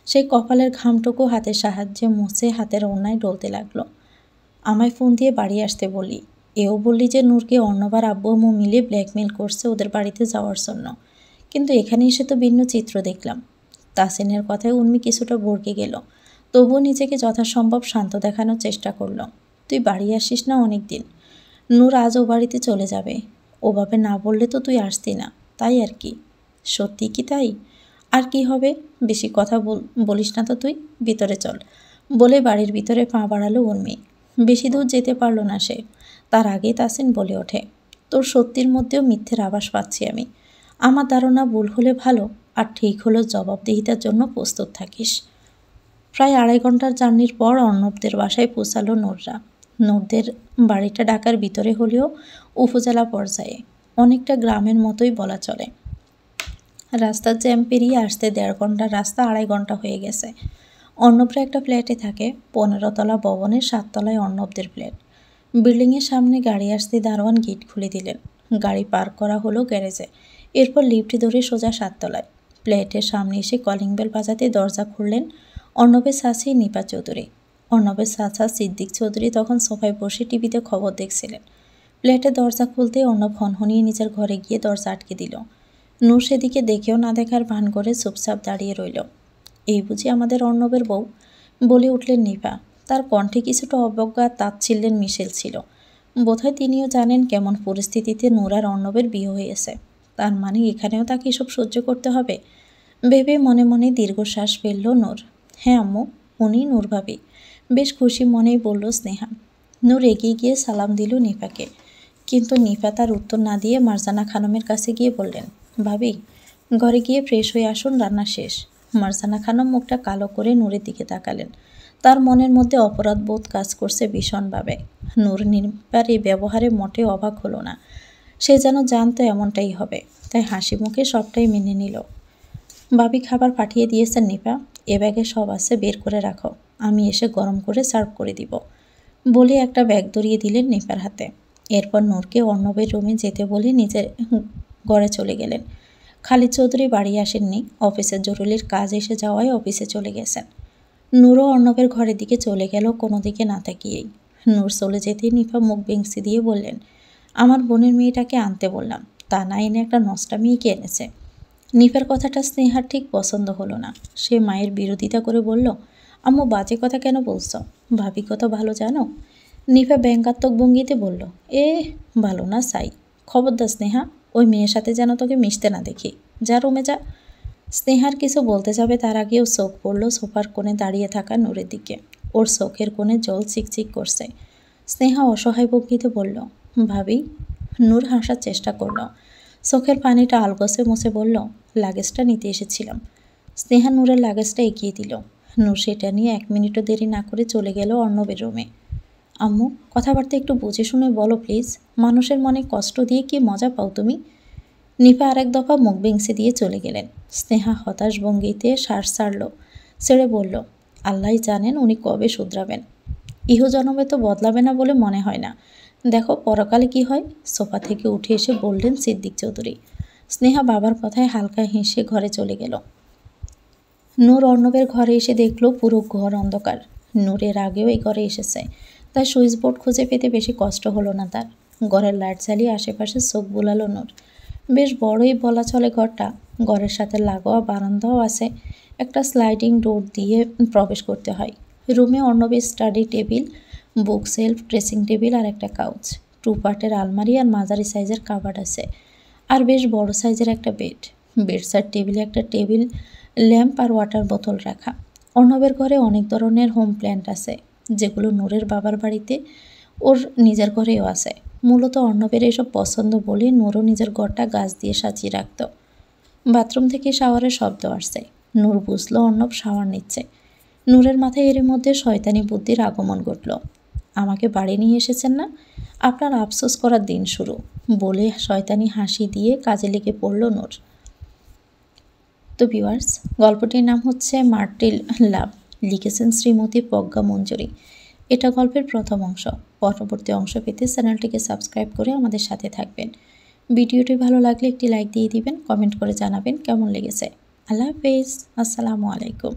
সেই কপালের ঘামটুকু হাতের সাহায্যে মুছে হাতের ওড়নায় ডলতে লাগলো। আমায় ফোন দিয়ে বাড়ি আসতে বলি। এও বললি যে নূরকে অর্ণবার আব্বু আম্মু মিলে ব্ল্যাকমেল করছে ওদের বাড়িতে যাওয়ার জন্য। কিন্তু এখানে এসে তো ভিন্ন চিত্র দেখলাম। তাসিনের কথায় উর্মি কিছুটা ভড়কে গেল, তবুও নিজেকে যথাসম্ভব শান্ত দেখানোর চেষ্টা করল। তুই বাড়ি আসিস না অনেক দিন। নূর আজ ও বাড়িতে চলে যাবে। ওভাবে না বললে তো তুই আসতি না, তাই আর কি। সত্যি কি তাই? আর কি হবে? বেশি কথা বলিস না তো তুই, ভিতরে চল। বলে বাড়ির ভিতরে পা বাড়ালো উর্মি। বেশি দূর যেতে পারল না সে। তার আগেই তাসিন বলে ওঠে, তোর সত্যির মধ্যেও মিথ্যের আভাস পাচ্ছি আমি। আমার ধারণা ভুল হলে ভালো, আর ঠিক হলো জবাবদিহিতার জন্য প্রস্তুত থাকিস। প্রায় 2.5 ঘন্টার জার্নির পর অর্ণবদের বাসায় পৌঁছালো নূররা। নূরদের বাড়িটা ঢাকার ভিতরে হলেও উপজেলা পর্যায়ে, অনেকটা গ্রামের মতোই বলা চলে। রাস্তার জ্যাম পেরিয়ে আসতে 1.5 ঘন্টার রাস্তা 2.5 ঘন্টা হয়ে গেছে। অর্ণবরা একটা ফ্ল্যাটে থাকে, 15 তলা ভবনের 7 তলায় অর্ণবদের ফ্ল্যাট। বিল্ডিংয়ের সামনে গাড়ি আসতে দারোয়ান গেট খুলে দিলেন। গাড়ি পার্ক করা হলো গ্যারেজে। এরপর লিফট ধরে সোজা 7 তলায়। ফ্ল্যাটের সামনে এসে কলিং বেল বাজাতে দরজা খুললেন অর্ণবের চাচি নিপা চৌধুরী। অর্ণবের চাচা সিদ্দিক চৌধুরী তখন সোফায় বসে টিভিতে খবর দেখছিলেন। ফ্ল্যাটের দরজা খুলতে অর্ণব হনহনিয়ে নিজের ঘরে গিয়ে দরজা আটকে দিল। নূর সেদিকে দেখেও না দেখার ভান করে চুপচাপ দাঁড়িয়ে রইল। এই বুঝি আমাদের অর্ণবের বউ, বলে উঠলেন নিপা। তার কণ্ঠে কিছুটা অবজ্ঞা তাচ্ছিল্যের মিশেল ছিল। বোধহয় তিনিও জানেন কেমন পরিস্থিতিতে নূর আর অর্ণবের বিয়ে হয়েছে। তার মানে এখানেও তাকে এসব সহ্য করতে হবে। ভেবে মনে মনে দীর্ঘশ্বাস ফেলল নূর। হ্যাঁ আম্মু, উনি নূর ভাবি। বেশ খুশি মনেই বলল স্নেহা। নূর এগিয়ে গিয়ে সালাম দিল নিপাকে। কিন্তু নিপা তার উত্তর না দিয়ে মারজানা খানমের কাছে গিয়ে বললেন, ভাবি ঘরে গিয়ে ফ্রেশ হয়ে আসুন, রান্না শেষ। মারজানা খানম মুখটা কালো করে নূরের দিকে তাকালেন। তার মনের মধ্যে অপরাধ বোধ কাজ করছে ভীষণভাবে। নূর নিপার এই ব্যবহারে মোটেও অবাক হলো না। সে যেন জানতো এমনটাই হবে, তাই হাসি মুখে সবটাই মেনে নিল। ভাবি খাবার পাঠিয়ে দিয়েছেন নিপা, এ ব্যাগে সব আছে, বের করে রাখো, আমি এসে গরম করে সার্ভ করে দিব বলে একটা ব্যাগ ধরিয়ে দিলেন নিপার হাতে। এরপর নূরকে অর্ণবের রুমে যেতে বলে নিজের ঘরে চলে গেলেন। খালিদ চৌধুরী বাড়ি আসেননি, অফিসের জরুরির কাজ এসে যাওয়ায় অফিসে চলে গেছেন। নূরও অর্ণবের ঘরের দিকে চলে গেল কোনো দিকে না তাকিয়েই। নূর চলে যেতেই নিপা মুখ বেংসি দিয়ে বললেন, আমার বোনের মেয়েটাকে আনতে বললাম, তা না এনে একটা নষ্টা মেয়েকে এনেছে। নিপার কথাটা স্নেহার ঠিক পছন্দ হলো না। সে মায়ের বিরোধিতা করে বলল, আম্মু বাজে কথা কেন বলছো, ভাবি কত ভালো জানো। নিপা ব্যঙ্গাত্মক ভঙ্গিতে বলল, ভালো না সাই, খবরদার স্নেহা, ওই মেয়ের সাথে যেন তোকে মিশতে না দেখি, যা রুমে যা। স্নেহার কিছু বলতে যাবে তার আগেও চোখ পড়ল সোফার কোণে দাঁড়িয়ে থাকা নূরের দিকে। ওর চোখের কোণে জল চিকচিক করছে। স্নেহা অসহায় ভঙ্গিতে বলল, ভাবি। নূর হাসার চেষ্টা করল, চোখের পানিটা আলগোছে মুছে বলল, লাগেজটা নিতে এসেছিলাম। স্নেহা নূরের লাগেজটা এগিয়ে দিল। নূর সেটা নিয়ে 1 মিনিটও দেরি না করে চলে গেল অর্ণবের রুমে। আম্মু, কথাবার্তা একটু বুঝে শুনে বলো প্লিজ, মানুষের মনে কষ্ট দিয়ে কি মজা পাও তুমি। নিপা আরেক দফা মুখ বেংসে দিয়ে চলে গেলেন। স্নেহা হতাশ ভঙ্গিতে শ্বাস ছাড়ল, ছেড়ে বলল, আল্লাহই জানেন উনি কবে শুধরাবেন। ইহজন্মে তো বদলাবে না বলে মনে হয় না, দেখো পরকালে কি হয়। সোফা থেকে উঠে এসে বললেন সিদ্দিক চৌধুরী। স্নেহা বাবার কথায় হালকা হেসে ঘরে চলে গেল। নূর অর্ণবের ঘরে এসে দেখল পুরো ঘর অন্ধকার। নূরের আগেও এই ঘরে এসেছে, তাই সুইচ বোর্ড খুঁজে পেতে বেশি কষ্ট হলো না তার। ঘরের লাইট জ্বালিয়ে আশেপাশে চোখ বুলালো নূর। বেশ বড়ই বলা চলে ঘরটা। ঘরের সাথে লাগোয়া বারান্দাও আছে, একটা স্লাইডিং ডোর দিয়ে প্রবেশ করতে হয়। রুমে অর্ণবের study table, book shelf, dressing table আর একটা কাউচ, 2 পার্টের আলমারি আর মাঝারি সাইজের কাবার্ড আছে, আর বেশ বড় সাইজের একটা বেড। বেডসাইড টেবিলে একটা টেবিল ল্যাম্প আর ওয়াটার বোতল রাখা। অর্ণবের ঘরে অনেক ধরনের হোম প্ল্যান্ট আছে, যেগুলো নূরের বাবার বাড়িতে ওর নিজের ঘরেও আছে। মূলত অর্ণবের এসব পছন্দ বলে নূরও নিজের ঘরটা গাছ দিয়ে সাজিয়ে রাখত। বাথরুম থেকে শাওয়ারের শব্দ আসছে। নূর বুঝলো অর্ণব শাওয়ার নিচ্ছে। নূরের মাথায় এর মধ্যে শয়তানি বুদ্ধির আগমন ঘটল। আমাকে বাড়ি নিয়ে এসেছেন না, আপনার আফসোস করার দিন শুরু বলে শয়তানি হাসি দিয়ে কাজে লেগে পড়ল নূর। তো ভিউয়ার্স, গল্পটির নাম হচ্ছে মার্টিল লাভ, লিখেছেন শ্রীমতী প্রজ্ঞা মঞ্জুরি। এটা গল্পের প্রথম অংশ। পরবর্তী অংশ পেতে চ্যানেলটিকে সাবস্ক্রাইব করে আমাদের সাথে থাকবেন। ভিডিওটি ভালো লাগলে একটি লাইক দিয়ে দিবেন, কমেন্ট করে জানাবেন কেমন লেগেছে। আল্লাহ হাফেজ, আসসালামু আলাইকুম।